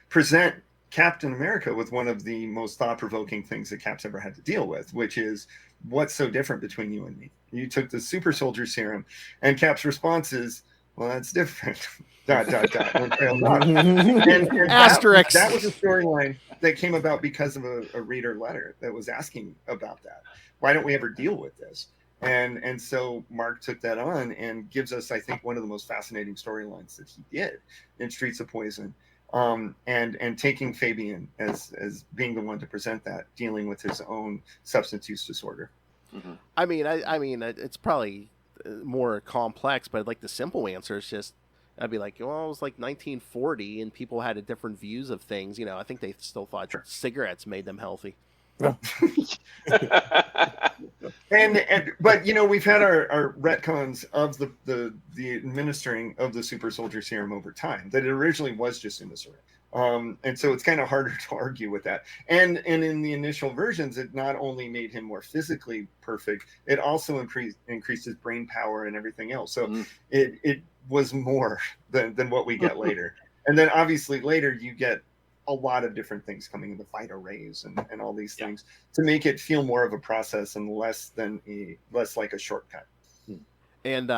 present Captain America with one of the most thought-provoking things that Cap's ever had to deal with, which is, what's so different between you and me? You took the super soldier serum, and Cap's response is, well, that's different. ... And Asterisk. That was a storyline that came about because of a reader letter that was asking about that. Why don't we ever deal with this? And so Mark took that on and gives us, I think, one of the most fascinating storylines that he did in Streets of Poison. And taking Fabian as being the one to present that, dealing with his own substance use disorder. Mm-hmm. I mean, it's probably more complex, but like the simple answer is just, I'd be like, well, it was like 1940 and people had a different views of things. I think they still thought cigarettes made them healthy. But we've had our retcons of the administering of the super soldier serum over time, that it originally was just in the serum. And so it's kind of harder to argue with that. And in the initial versions, it not only made him more physically perfect, it also increased his brain power and everything else. So it was more than what we get later. And then obviously later you get a lot of different things coming in, the phyto rays and all these things to make it feel more of a process and less like a shortcut. And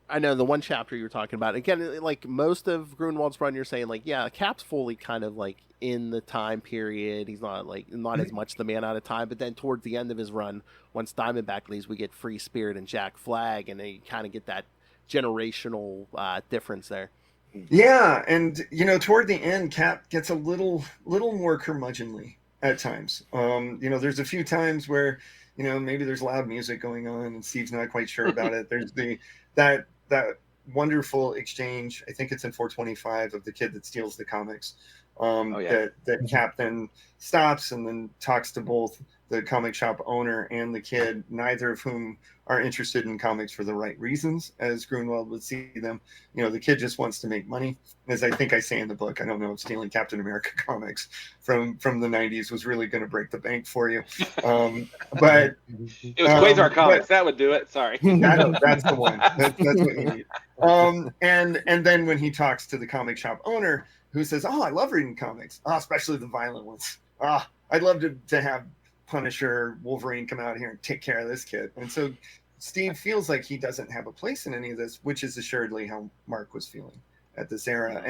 I know the one chapter you were talking about, again, like most of Gruenwald's run, you're saying like, yeah, Cap's fully kind of like in the time period. He's not as much the man out of time. But then towards the end of his run, once Diamondback leaves, we get Free Spirit and Jack Flag, and they kind of get that generational difference there. Yeah, and toward the end, Cap gets a little more curmudgeonly at times. There's a few times where maybe there's loud music going on and Steve's not quite sure about it. There's that wonderful exchange, I think it's in 425, of the kid that steals the comics. That Cap then stops and then talks to both the comic shop owner and the kid, neither of whom are interested in comics for the right reasons, as Gruenwald would see them. The kid just wants to make money. As I think I say in the book, I don't know if stealing Captain America comics from the 90s was really going to break the bank for you. But it was Quasar Comics. That would do it. Sorry. That's the one. That's what you need. And then when he talks to the comic shop owner, who says, "Oh, I love reading comics, especially the violent ones. I'd love to have Punisher, Wolverine come out here and take care of this kid." And so Steve feels like he doesn't have a place in any of this, which is assuredly how Mark was feeling at this era.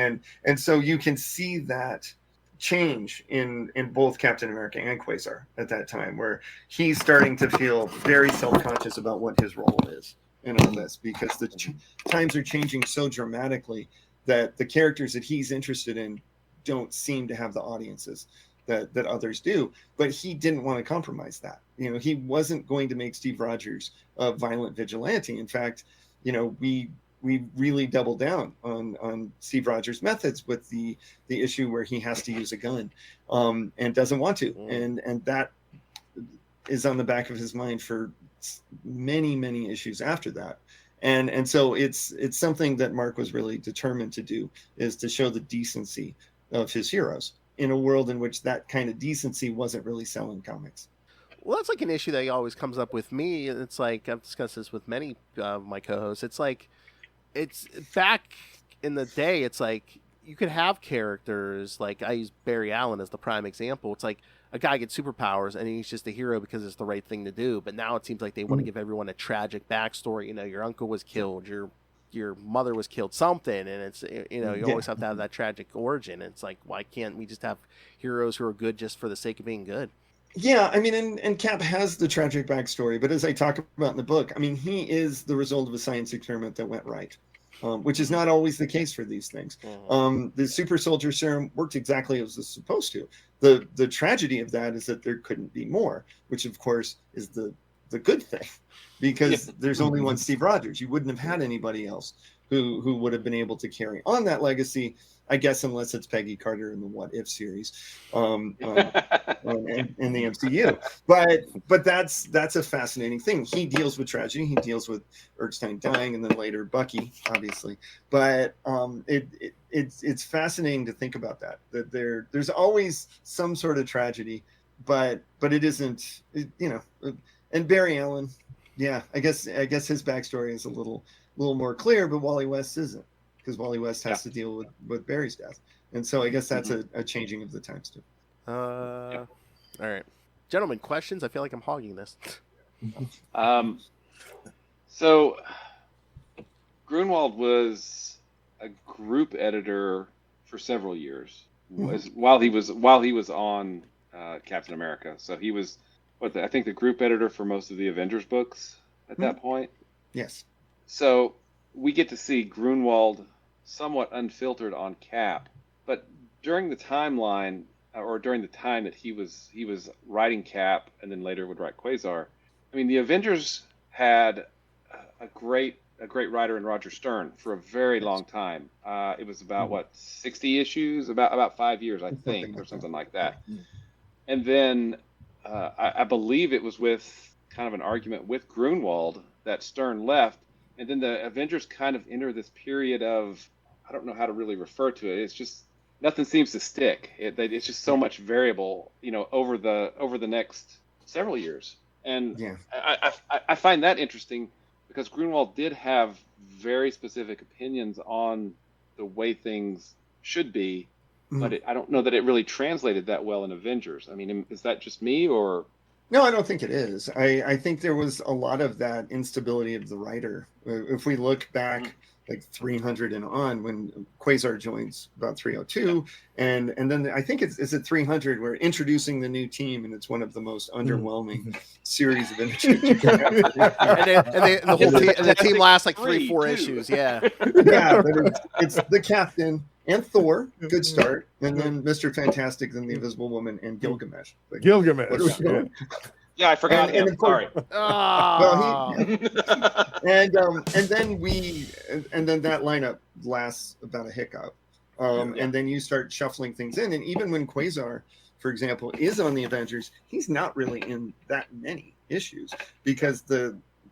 And so you can see that change in both Captain America and Quasar at that time, where he's starting to feel very self-conscious about what his role is in all this, because the times are changing so dramatically that the characters that he's interested in don't seem to have the audiences that others do. But he didn't want to compromise that. He wasn't going to make Steve Rogers a violent vigilante. In fact, we really doubled down on Steve Rogers' methods with the issue where he has to use a gun and doesn't want to. And that is on the back of his mind for many issues after that. And so it's something that Mark was really determined to do, is to show the decency of his heroes in a world in which that kind of decency wasn't really selling comics. Well, that's like an issue that always comes up with me. It's like, I've discussed this with many of my co-hosts. It's like, it's back in the day, it's like you could have characters, like I use Barry Allen as the prime example. It's like a guy gets superpowers and he's just a hero because it's the right thing to do. But now it seems like they want to give everyone a tragic backstory. Your uncle was killed, your mother was killed, something, and it's you always have to have that tragic origin. It's like, why can't we just have heroes who are good just for the sake of being good? Yeah, I mean, and Cap has the tragic backstory, but as I talk about in the book, I mean, he is the result of a science experiment that went right, which is not always the case for these things. The super soldier serum worked exactly as it's supposed to. The tragedy of that is that there couldn't be more, which of course is the good thing, because there's only one Steve Rogers. You wouldn't have had anybody else who would have been able to carry on that legacy, I guess, unless it's Peggy Carter in the What If series in the MCU. But that's a fascinating thing. He deals with tragedy. He deals with Erskine dying, and then later Bucky, obviously. But it's fascinating to think about that there's always some sort of tragedy, but it isn't, And Barry Allen, yeah, I guess his backstory is a little more clear, but Wally West isn't, because Wally West has to deal with Barry's death. And so I guess that's a changing of the times too. All right. Gentlemen, questions? I feel like I'm hogging this. So Gruenwald was a group editor for several years while he was on Captain America. So he was I think the group editor for most of the Avengers books at that point. Yes. So we get to see Gruenwald somewhat unfiltered on Cap, but during the timeline, or during the time that he was writing Cap and then later would write Quasar, I mean, the Avengers had a great writer in Roger Stern for a very long time. It was about 60 issues, about 5 years, I think, or something like that. And then I believe it was with kind of an argument with Gruenwald that Stern left. And then the Avengers kind of enter this period of, I don't know how to really refer to it. It's just nothing seems to stick. It's just so much variable, over the next several years. And I find that interesting, because Gruenwald did have very specific opinions on the way things should be, but I don't know that it really translated that well in Avengers. I mean, is that just me, or? No, I don't think it is. I think there was a lot of that instability of the writer. If we look back like 300 and on, when Quasar joins about 302, and then I think it's at 300 we're introducing the new team, and it's one of the most underwhelming series of images you can have. And the team lasts like 3-4 issues. Yeah, it's the captain and Thor, good start, and then Mr. Fantastic, then the Invisible Woman, and Gilgamesh. Gilgamesh. Yeah, I forgot him. Sorry. And then that lineup lasts about a hiccup, and then you start shuffling things in. And even when Quasar for example, is on the Avengers, he's not really in that many issues because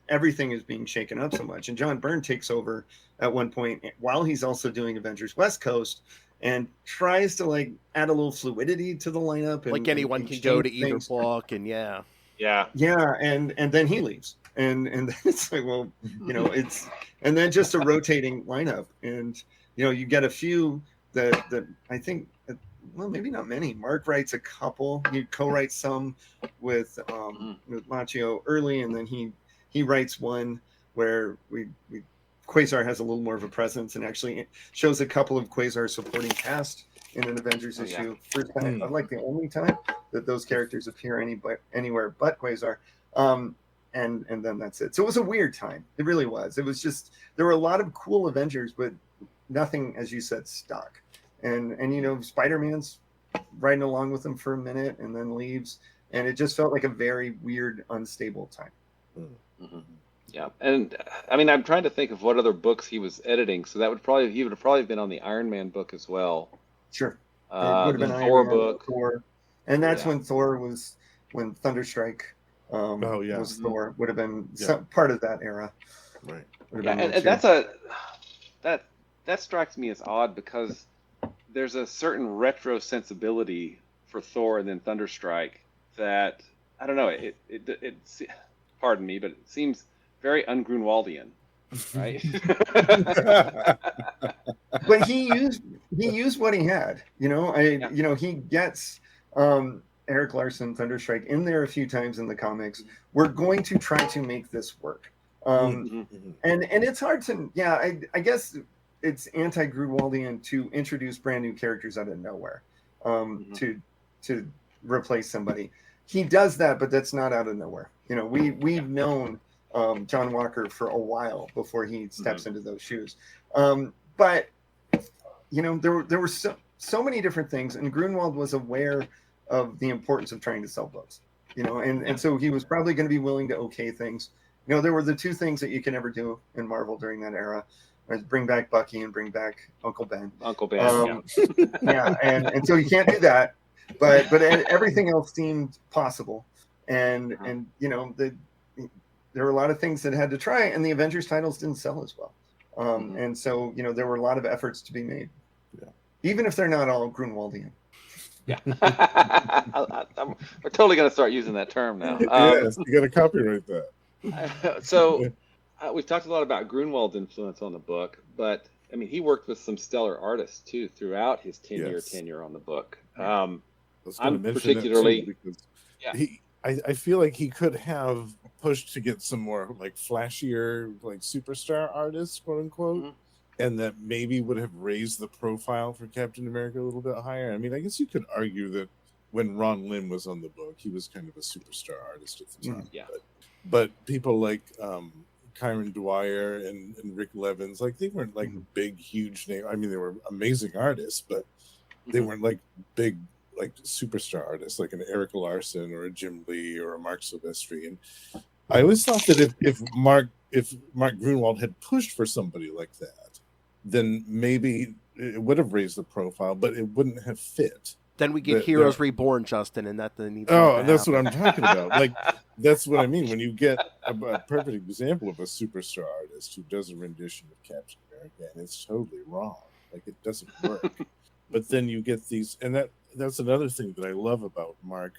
everything is being shaken up so much. And John Byrne takes over at one point while he's also doing Avengers West Coast and tries to like add a little fluidity to the lineup. Like anyone and can go to change either things. book, and Yeah. And then he leaves. And then it's like, well, it's, and then just a rotating lineup. And, you get a few that I think, well, maybe not many. Mark writes a couple. He co-writes some with Machio early, and then he writes one where we Quasar has a little more of a presence and actually shows a couple of Quasar supporting cast in an Avengers issue. First time, like the only time that those characters appear anywhere but Quasar. And then that's it. So it was a weird time. It really was. It was just, there were a lot of cool Avengers, but nothing, as you said, stuck. And Spider-Man's riding along with them for a minute and then leaves. And it just felt like a very weird, unstable time. Mm-hmm. Yeah. And I mean, I'm trying to think of what other books he was editing. So he would have probably been on the Iron Man book as well. Sure. It would have been Thor book. Thor. And that's when when Thunderstrike was Thor, would have been some part of that era. Right. Yeah, and that strikes me as odd because there's a certain retro sensibility for Thor and then Thunderstrike that, I don't know, it pardon me, but it seems very un-Gruenwaldian, right? But he used what he had, he gets Eric Larson, Thunderstrike in there a few times in the comics. We're going to try to make this work. And it's hard to, I guess it's anti-Gruenwaldian to introduce brand new characters out of nowhere to replace somebody. He does that, but that's not out of nowhere. We've known John Walker for a while before he steps into those shoes. But there were so many different things, and Gruenwald was aware of the importance of trying to sell books. And so he was probably going to be willing to okay things. There were the two things that you can never do in Marvel during that era: bring back Bucky and bring back Uncle Ben. And so you can't do that. But everything else seemed possible, and there were a lot of things that had to try, and the Avengers titles didn't sell as well. And so there were a lot of efforts to be made, even if they're not all Gruenwaldian. Yeah, we're totally going to start using that term now. Yes, you got to copyright that. So we've talked a lot about Gruenwald's influence on the book, but I mean, he worked with some stellar artists too throughout his 10-year tenure on the book. I'm particularly I feel like he could have pushed to get some more like flashier, like superstar artists, quote unquote, and that maybe would have raised the profile for Captain America a little bit higher. I mean, I guess you could argue that when Ron Lim was on the book, he was kind of a superstar artist at the time. But people like Kyron Dwyer and Rick Levins, like they weren't like big, huge name. I mean, they were amazing artists, but they weren't like big, like superstar artists, like an Eric Larson or a Jim Lee or a Mark Silvestri. And I always thought that if Mark Gruenwald had pushed for somebody like that, then maybe it would have raised the profile, but it wouldn't have fit. Then we get Heroes Reborn, Justin, and that needs. That's what I'm talking about. Like that's what I mean when you get a perfect example of a superstar artist who does a rendition of Captain America, and it's totally wrong. Like it doesn't work. But then you get these, and that's another thing that I love about Mark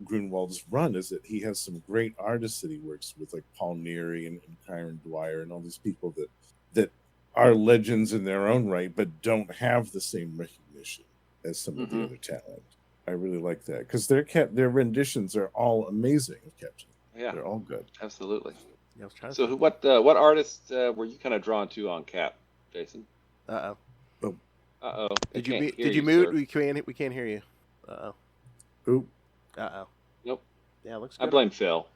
Gruenwald's run is that he has some great artists that he works with, like Paul Neary and Kyron Dwyer and all these people that are legends in their own right, but don't have the same recognition as some of the other talent. I really like that because their renditions are all amazing of Captain. Yeah, they're all good. Absolutely. Yeah, I was trying so what artists were you kind of drawn to on Cap, Jason? Did you mute? We can't hear you. Oop. Nope. Yeah, it looks good. I blame Phil.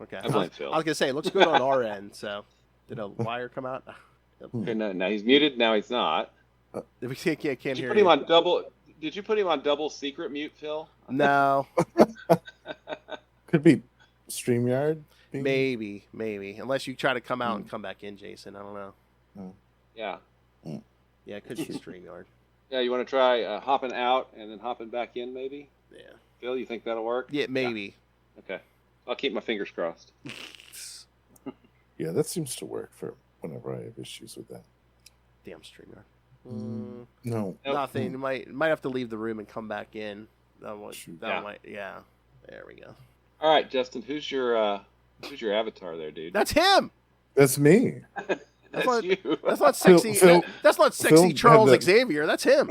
Okay. I blame Phil. I was gonna say it looks good on our end. So, did a wire come out? Okay, no, he's muted. Now he's not. We can't hear you. Did you put him on double secret mute, Phil? No. Could be StreamYard. Maybe. Unless you try to come out and come back in, Jason. I don't know. Yeah. Yeah, it could be StreamYard. Yeah, you want to try hopping out and then hopping back in, maybe? Yeah. Phil, you think that'll work? Yeah, maybe. Yeah. Okay. I'll keep my fingers crossed. Yeah, that seems to work for whenever I have issues with that. Damn StreamYard. No. Nope. Nothing. You might have to leave the room and come back in. Shoot. Yeah. There we go. All right, Justin, who's your avatar there, dude? That's him. That's me. That's not- you. That's not sexy. Phil- that's not sexy Phil Charles had that- Xavier. That's him.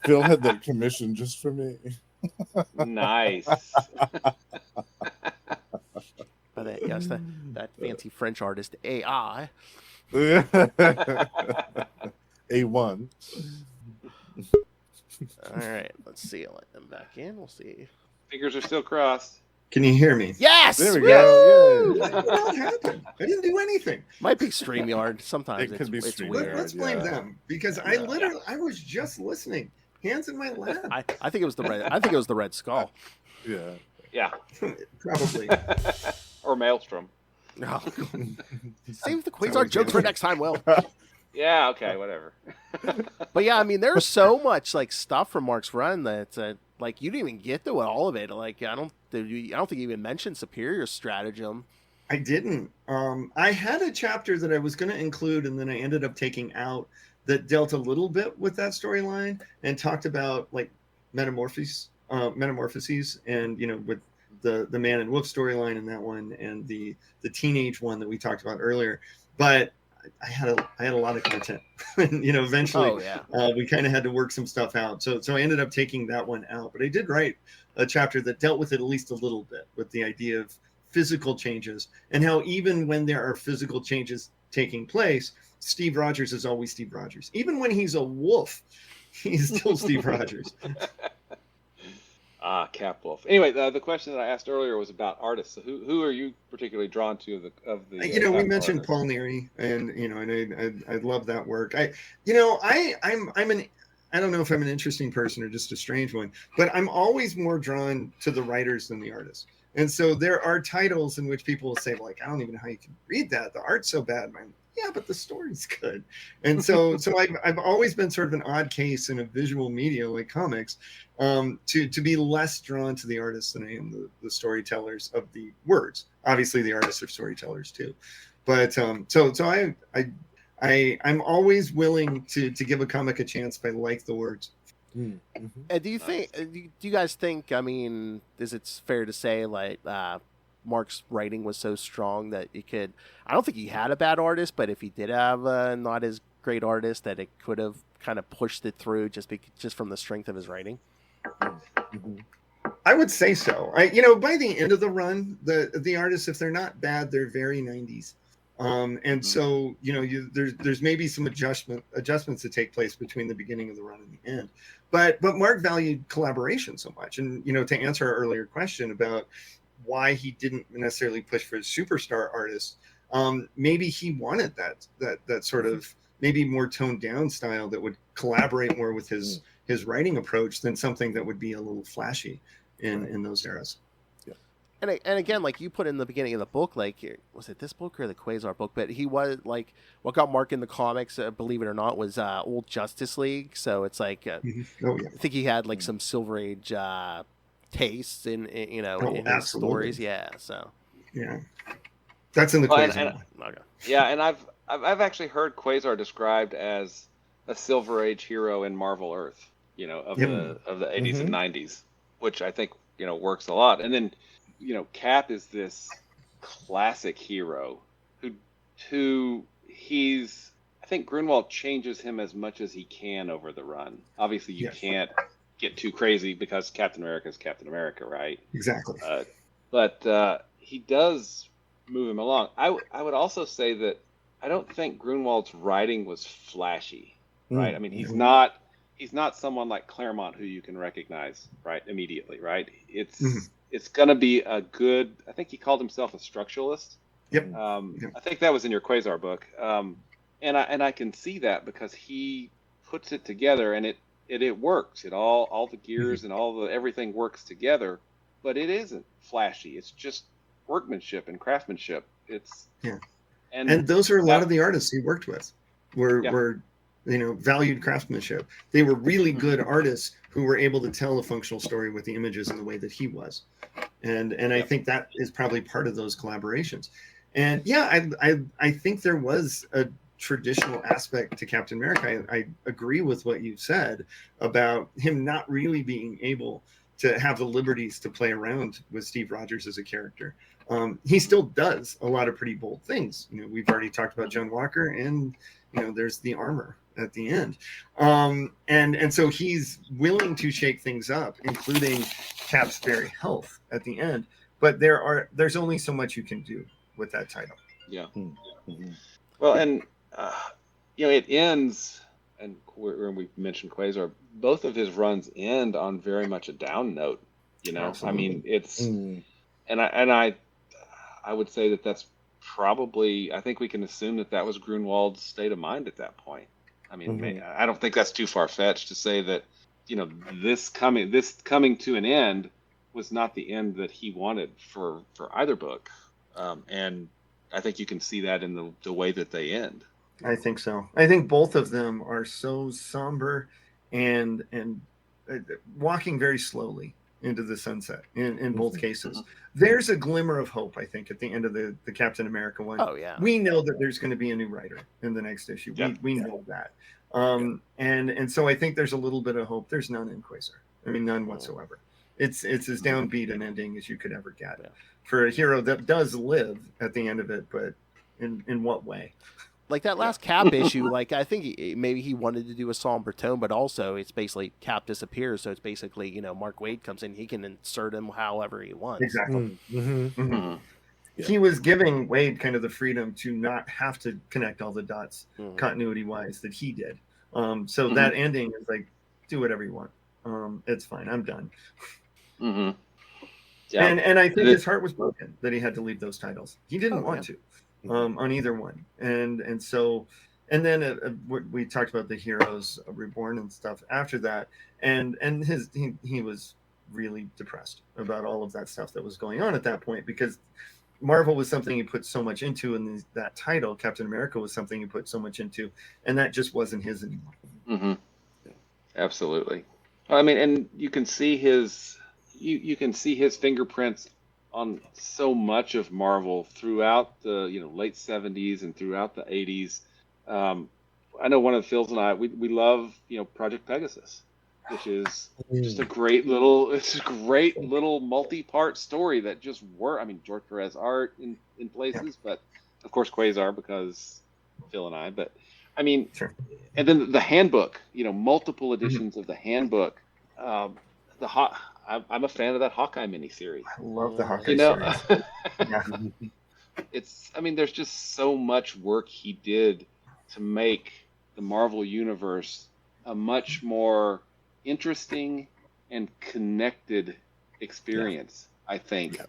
Phil had that commission just for me. Nice. But that fancy French artist AI. A1. All right, let's see. I'll let them back in. We'll see. Fingers are still crossed. Can you hear me? Yes. There we Woo! go. Yay. What happened? I didn't do anything. Might be StreamYard. Sometimes It could be it's StreamYard. weird. Let's blame yeah. them because I was just listening, hands in my lap. I think it was the red. I think it was the Red Skull. Yeah. Yeah. Probably. Or Maelstrom. No. Save the Quasar jokes for next time, Will. Yeah. Okay. Whatever. But yeah, I mean, there's so much like stuff from Mark's run that like you didn't even get to all of it. Like I don't think you even mentioned Superior Stratagem. I didn't. I had a chapter that I was going to include, and then I ended up taking out that dealt a little bit with that storyline and talked about like metamorphoses, and with the man and wolf storyline in that one, and the teenage one that we talked about earlier. But I had a lot of content, and eventually, we kind of had to work some stuff out. So I ended up taking that one out. But I did write a chapter that dealt with it at least a little bit, with the idea of physical changes and how even when there are physical changes taking place, Steve Rogers is always Steve Rogers. Even when he's a wolf, he's still Steve Rogers. Cap Wolf. Anyway, the question that I asked earlier was about artists. So who are you particularly drawn to of the? We mentioned Paul Neary, and and I love that work. I don't know if I'm an interesting person or just a strange one, but I'm always more drawn to the writers than the artists. And so there are titles in which people will say, like, I don't even know how you can read that. The art's so bad. Yeah, but the story's good. And so I've always been sort of an odd case in a visual media like comics, to be less drawn to the artists than I am the storytellers of the words. Obviously, the artists are storytellers too. But I'm always willing to give a comic a chance if I like the words. Mm-hmm. And do you guys think? I mean, is it fair to say like Mark's writing was so strong that it could? I don't think he had a bad artist, but if he did have a not as great artist, that it could have kind of pushed it through just from the strength of his writing. Mm-hmm. I would say so. By the end of the run, the artists, if they're not bad, they're very 90s. And so, there's maybe some adjustments that take place between the beginning of the run and the end. But Mark valued collaboration so much. And, to answer our earlier question about why he didn't necessarily push for superstar artists, maybe he wanted that sort of maybe more toned down style that would collaborate more with his writing approach than something that would be a little flashy in those eras. And again, like you put in the beginning of the book, like was it this book or the Quasar book? But he was like, what got Mark in the comics, believe it or not, was old Justice League. So it's like, I think he had like some Silver Age tastes in his stories. Yeah, so yeah, that's in the Quasar. Yeah, and I've actually heard Quasar described as a Silver Age hero in Marvel Earth, of the 80s and 90s, which I think works a lot. And then Cap is this classic hero who he's, I think Gruenwald changes him as much as he can over the run. Obviously, you can't get too crazy because Captain America is Captain America, right? Exactly. But he does move him along. I would also say that I don't think Gruenwald's writing was flashy, right? I mean, he's not someone like Claremont who you can recognize right immediately, right? It's going to be a good, I think he called himself a structuralist. Yep. I think that was in your Quasar book. And I can see that because he puts it together and it works. All the gears and everything works together, but it isn't flashy. It's just workmanship and craftsmanship. And those are a lot of the artists he worked with were valued craftsmanship. They were really good artists who were able to tell a functional story with the images in the way that he was. And I think that is probably part of those collaborations. And yeah, I think there was a traditional aspect to Captain America. I agree with what you said about him not really being able to have the liberties to play around with Steve Rogers as a character. He still does a lot of pretty bold things. We've already talked about John Walker, and there's the armor at the end. And so he's willing to shake things up, including Cap's very health at the end. But there's only so much you can do with that title. Yeah. Mm-hmm. Well, and it ends, and we've mentioned Quasar. Both of his runs end on very much a down note. Absolutely. I mean, it's, and I would say that's probably, I think we can assume that was Gruenwald's state of mind at that point. I mean, I don't think that's too far fetched to say that, this coming to an end was not the end that he wanted for either book. And I think you can see that in the way that they end. I think so. I think both of them are so somber and walking very slowly into the sunset in both cases. There's a glimmer of hope, I think, at the end of the Captain America one. Oh, yeah. We know that there's going to be a new writer in the next issue. Yeah. We know that. And so I think there's a little bit of hope. There's none in Quasar. I mean, none whatsoever. It's as downbeat an ending as you could ever get for a hero that does live at the end of it, but in what way? Like that last Cap issue, like I think maybe he wanted to do a somber tone, but also it's basically Cap disappears, so it's basically Mark Waid comes in, he can insert him however he wants. Exactly. Yeah. He was giving Waid kind of the freedom to not have to connect all the dots continuity wise that he did. So that ending is like, do whatever you want. It's fine. I'm done. Yeah. And I think his heart was broken that he had to leave those titles. He didn't want to. On either one, and so, and then we talked about the Heroes Reborn and stuff after that, and he was really depressed about all of that stuff that was going on at that point, because Marvel was something he put so much into, and that title Captain America was something he put so much into, and that just wasn't his anymore. Absolutely. I mean, and you can see his fingerprints on so much of Marvel throughout the late 70s and throughout the 80s. I know one of Phil's and I, we love Project Pegasus, which is just a great little multi-part story that just worked. I mean, George Perez art in places, but of course Quasar because Phil and I. But I mean, and then the handbook, multiple editions of the handbook. I'm a fan of that Hawkeye miniseries. I love the Hawkeye series. There's just so much work he did to make the Marvel Universe a much more interesting and connected experience, I think,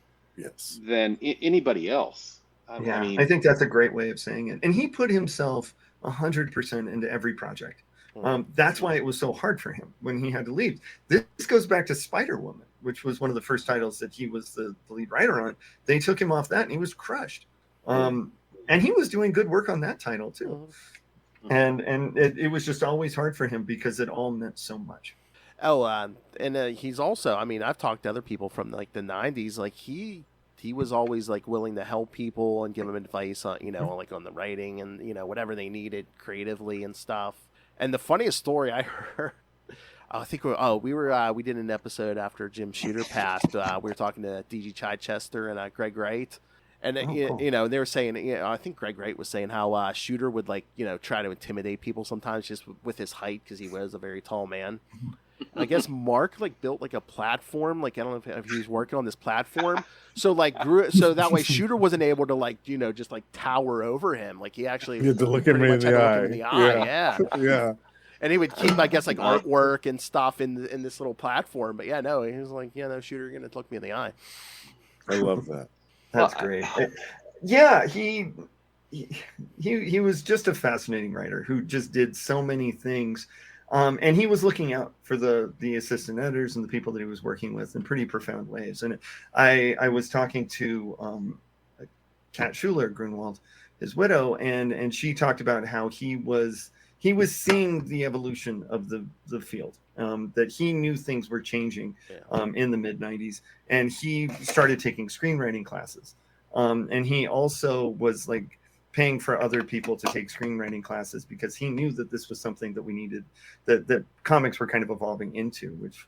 than anybody else. I think that's a great way of saying it. And he put himself 100% into every project. That's why it was so hard for him when he had to leave. This goes back to Spider-Woman, which was one of the first titles that he was the lead writer on. They took him off that, and he was crushed. And he was doing good work on that title too. And it was just always hard for him because it all meant so much. Oh, and he's also, I mean, I've talked to other people from like the 90s, like he was always like willing to help people and give them advice on, like on the writing and, whatever they needed creatively and stuff. And the funniest story I heard, I think we did an episode after Jim Shooter passed. We were talking to D.G. Chichester and Greg Wright, and cool. They were saying, I think Greg Wright was saying how Shooter would try to intimidate people sometimes just with his height because he was a very tall man. And I guess Mark built a platform. I don't know if he was working on this platform. So so that way Shooter wasn't able to just tower over him. He actually had to look him in the eye. Yeah. And he would keep, I guess, artwork and stuff in this little platform. But he was like, Shooter, you're gonna look me in the eye. I love that. That's great. Yeah, he was just a fascinating writer who just did so many things. And he was looking out for the assistant editors and the people that he was working with in pretty profound ways. And I was talking to Kat Schuler, Gruenwald, his widow, and she talked about how he was he was seeing the evolution of the field, that he knew things were changing in the mid 90s, and he started taking screenwriting classes, and he also was like paying for other people to take screenwriting classes because he knew that this was something that we needed, that comics were kind of evolving into, which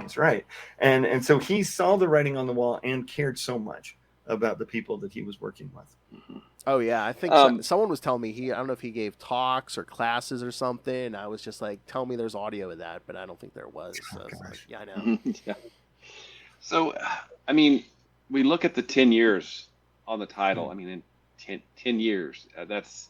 he's right. And so he saw the writing on the wall and cared so much about the people that he was working with. Oh yeah, I think someone was telling me I don't know if he gave talks or classes or something. I was just like, tell me there's audio of that, but I don't think there was. So I was like, yeah, I know. Yeah. So, I mean, we look at the 10 years on the title. I mean, in 10 years, that's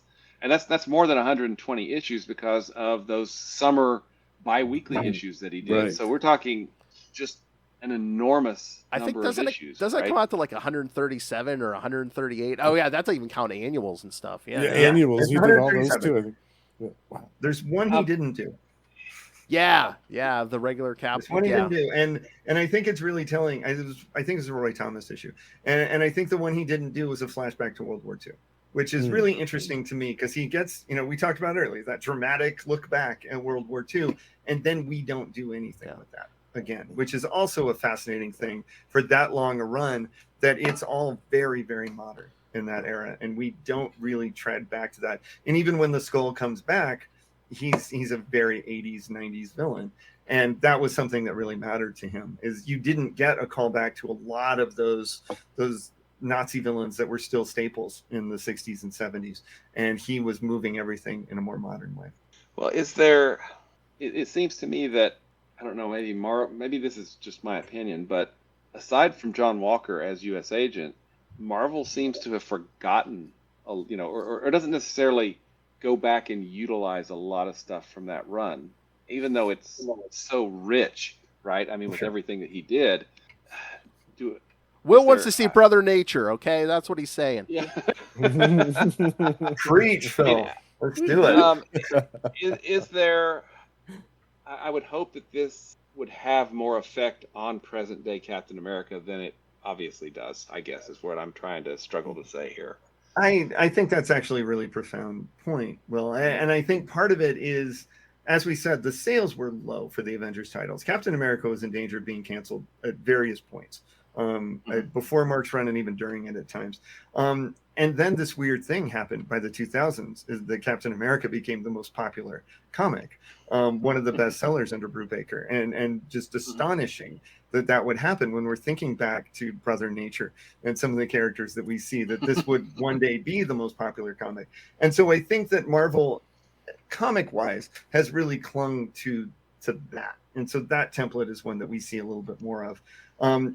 more than 120 issues because of those summer bi-weekly issues that he did. Right. So we're talking just an enormous number of issues. Doesn't it come out to like 137 or 138? Oh yeah, that doesn't even count annuals and stuff. Yeah, annuals. He did all those too, I think. Yeah. Wow. There's one he didn't do. Yeah, the regular cap. There's one he didn't do, and I think it's really telling. I think it's a Roy Thomas issue, and I think the one he didn't do was a flashback to World War II, which is really interesting to me because he gets, we talked about earlier, that dramatic look back at World War II, and then we don't do anything with that again, which is also a fascinating thing for that long a run, that it's all very, very modern in that era, and we don't really tread back to that. And even when the Skull comes back, he's a very 80s 90s villain, and that was something that really mattered to him, is you didn't get a callback to a lot of those Nazi villains that were still staples in the 60s and 70s, and he was moving everything in a more modern way. Well, it seems to me that, I don't know, maybe this is just my opinion, but aside from John Walker as U.S. agent, Marvel seems to have forgotten, or doesn't necessarily go back and utilize a lot of stuff from that run, even though it's so rich, right? I mean, with everything that he did. Will wants to see Brother Nature, okay? That's what he's saying. Yeah. Preach, Phil. Let's do it. Is there... I would hope that this would have more effect on present-day Captain America than it obviously does, I guess, is what I'm trying to struggle to say here. I think that's actually a really profound point, Will. And I think part of it is, as we said, the sales were low for the Avengers titles. Captain America was in danger of being canceled at various points, before Mark's run and even during it at times. And then this weird thing happened by the 2000s, is that Captain America became the most popular comic, one of the best sellers under Brubaker, and just astonishing that would happen when we're thinking back to Brother Nature and some of the characters that we see, that this would one day be the most popular comic. And so I think that Marvel, comic-wise, has really clung to that. And so that template is one that we see a little bit more of.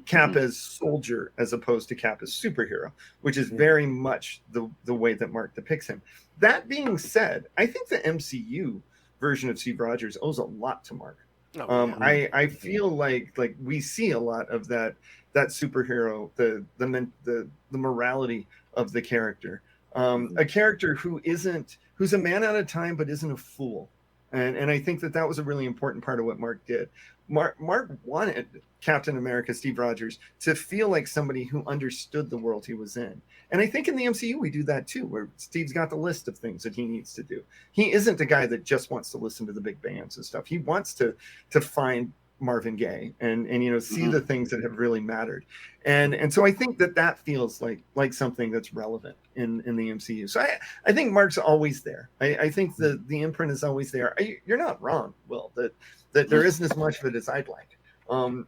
Cap as soldier as opposed to Cap as superhero, which is very much the way that Mark depicts him. That being said, I think the MCU version of Steve Rogers owes a lot to Mark. I feel like we see a lot of that superhero, the morality of the character, a character who's a man out of time but isn't a fool, and I think that was a really important part of what Mark did. Mark wanted Captain America, Steve Rogers, to feel like somebody who understood the world he was in. And I think in the MCU, we do that too, where Steve's got the list of things that he needs to do. He isn't a guy that just wants to listen to the big bands and stuff. He wants to find Marvin Gaye and see the things that have really mattered. And so I think that feels like something that's relevant in the MCU. So I think Mark's always there. I think the imprint is always there. You're not wrong, Will, that there isn't as much of it as I'd like.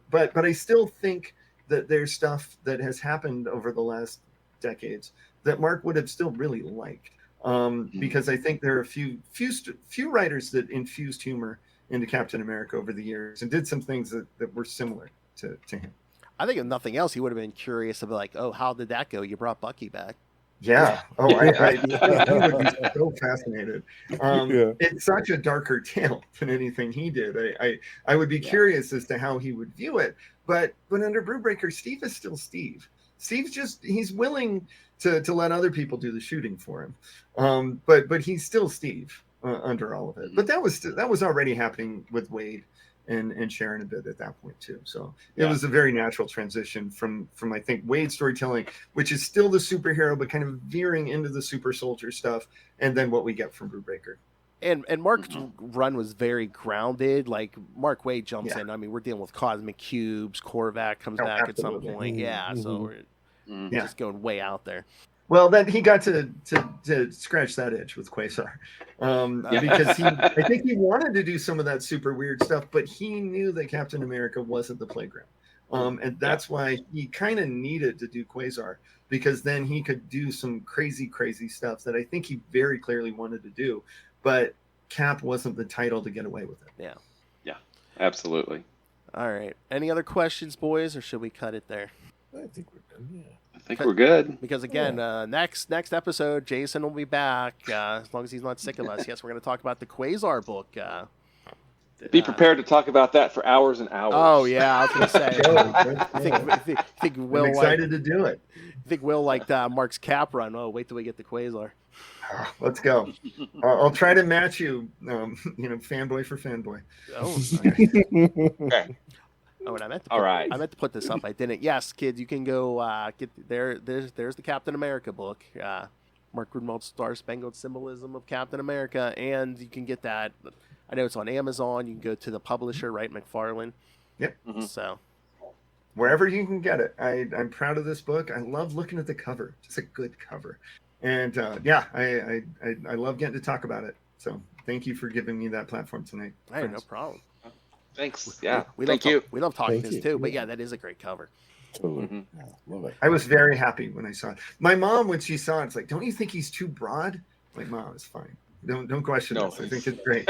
But I still think that there's stuff that has happened over the last decades that Mark would have still really liked, because I think there are a few writers that infused humor into Captain America over the years and did some things that were similar to him. I think if nothing else, he would have been curious about like, oh, how did that go? You brought Bucky back. Yeah. Oh, I would be so fascinated. It's such a darker tale than anything he did. I would be curious as to how he would view it. But under Brubaker, Steve is still Steve. Steve's he's willing to let other people do the shooting for him. But he's still Steve under all of it. But that was already happening with Wade and Sharon a bit at that point too. So it was a very natural transition from I think Wade's storytelling, which is still the superhero, but kind of veering into the super soldier stuff, and then what we get from Brubaker. And Mark's run was very grounded. Like Mark Waid jumps Yeah. in. I mean, we're dealing with cosmic cubes. Korvac comes back at some absolutely. point. Yeah, so we're Yeah. just going way out there. Well, then he got to scratch that itch with Quasar, because I think he wanted to do some of that super weird stuff, but he knew that Captain America wasn't the playground, and that's why he kind of needed to do Quasar, because then he could do some crazy stuff that I think he very clearly wanted to do, but Cap wasn't the title to get away with it. Yeah, absolutely. All right. Any other questions, boys, or should we cut it there? I think we're done. Yeah. I think we're good. Because again, next episode, Jason will be back as long as he's not sick of us. Yes, we're going to talk about the Quasar book. Be prepared to talk about that for hours and hours. Oh yeah, I was going to say. I think Will I'm excited to do it. I think Will liked Mark's Cap run. Oh, wait till we get the Quasar. Let's go. I'll try to match you. Fanboy for fanboy. Oh. Okay. Oh, and I meant to All right. I meant to put this up. I didn't. Yes, kids, you can go get there. There's the Captain America book. Mark Gruenwald stars Spangled Symbolism of Captain America, and you can get that. I know it's on Amazon. You can go to the publisher, right, McFarlane. Yep. So Wherever you can get it. I'm proud of this book. I love looking at the cover. It's a good cover, and I love getting to talk about it. So thank you for giving me that platform tonight. hey, friends. no problem. Thanks. Yeah. We Thank love you. we love talking Thank this you. too. But yeah, that is a great cover. Totally. Mhm. Yeah, love it. I was very happy when I saw it. My mom, when she saw it, it's like, don't you think he's too broad? I'm like, Mom, it's fine. Don't question No. this. I think it's great.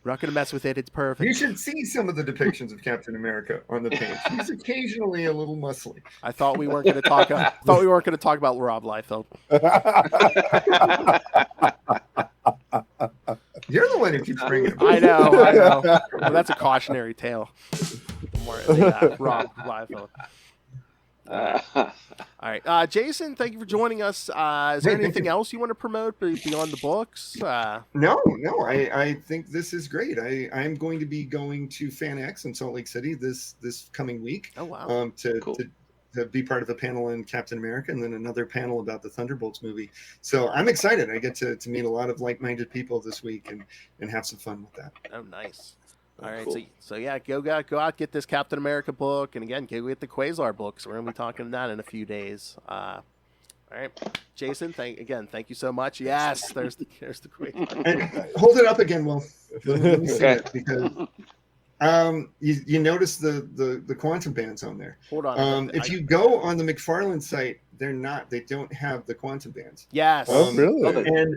We're not gonna mess with it. It's perfect. You should see some of the depictions of Captain America on the page. He's occasionally a little muscly. I thought we weren't gonna talk. Thought we weren't gonna talk about Rob Liefeld. You're the one who keeps bringing him. I know. Well, that's a cautionary tale. More Rob Liefeld. All right, Jason, thank you for joining us. Is there Hey, thank anything you. else you want to promote beyond the books? No, I think this is great. I'm going to be going to FanX in Salt Lake City this coming week. Oh wow. To be part of a panel on Captain America, and then another panel about the Thunderbolts movie. So I'm excited. I get to meet a lot of like-minded people this week and have some fun with that. Oh, nice. Oh, All right, cool. so yeah, go out, get this Captain America book, and again, go get the Quasar books. We're gonna be talking that in a few days. All right, Jason, thank you so much. Yes, there's the Quasar. And hold it up again, Will. Let me see Okay. it, because you notice the quantum bands on there. Hold on. If you go on the McFarlane site, they don't have the quantum bands. Yes. Oh, really?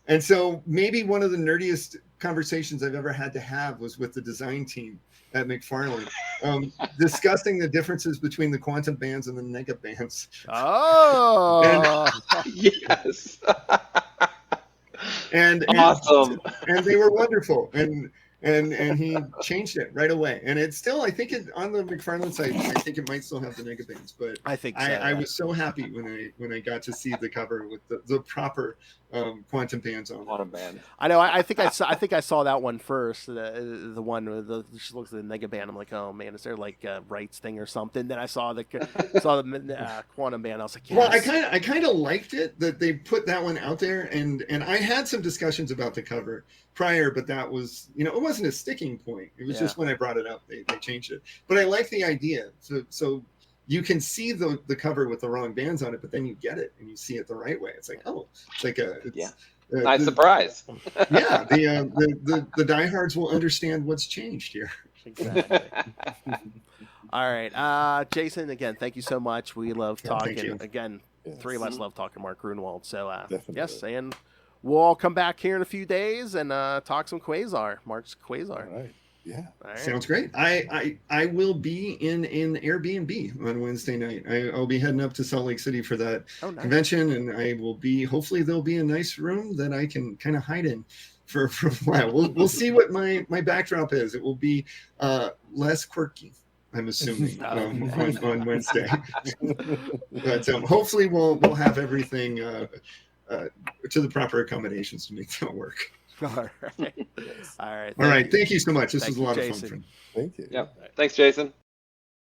And so maybe one of the nerdiest conversations I've ever had to have was with the design team at McFarlane, discussing the differences between the quantum bands and the nega bands. Oh. Yes. And Awesome. and they were wonderful. And he changed it right away. And it's still, I think on the McFarlane site, I think it might still have the nega bands, but I think so. I was so happy when I got to see the cover with the proper quantum bands on. What a band. I know. I think I saw that one first. The one with she looks at the nega band. I'm like, oh man, is there like a rights thing or something? Then I saw the quantum band. I was like, yes. Well, I kind of liked it that they put that one out there, and I had some discussions about the cover prior, but that was, it wasn't a sticking point. It was just when I brought it up, they changed it. But I like the idea. So you can see the cover with the wrong bands on it, but then you get it and you see it the right way. It's like, oh, it's like Nice surprise. Yeah, the diehards will understand what's changed here. Exactly. All right, Jason. Again, thank you so much. We love Yeah, thank talking. you. Again, Yes. three of us love talking Mark Gruenwald. So Definitely. yes, and we'll all come back here in a few days and talk some Quasar. Mark's Quasar. All right. Yeah. All right. Sounds great. I will be in an Airbnb on Wednesday night. I'll be heading up to Salt Lake City for that Oh, nice. convention, and I will be. Hopefully, there'll be a nice room that I can kind of hide in for a while. We'll see what my backdrop is. It will be less quirky, I'm assuming, on Wednesday. But hopefully, we'll have everything to the proper accommodations to make that work. All right. All right. All right. Thank you so much. This Thank was a you, lot of Jason. fun. Thank you. Yep. Thanks, Jason.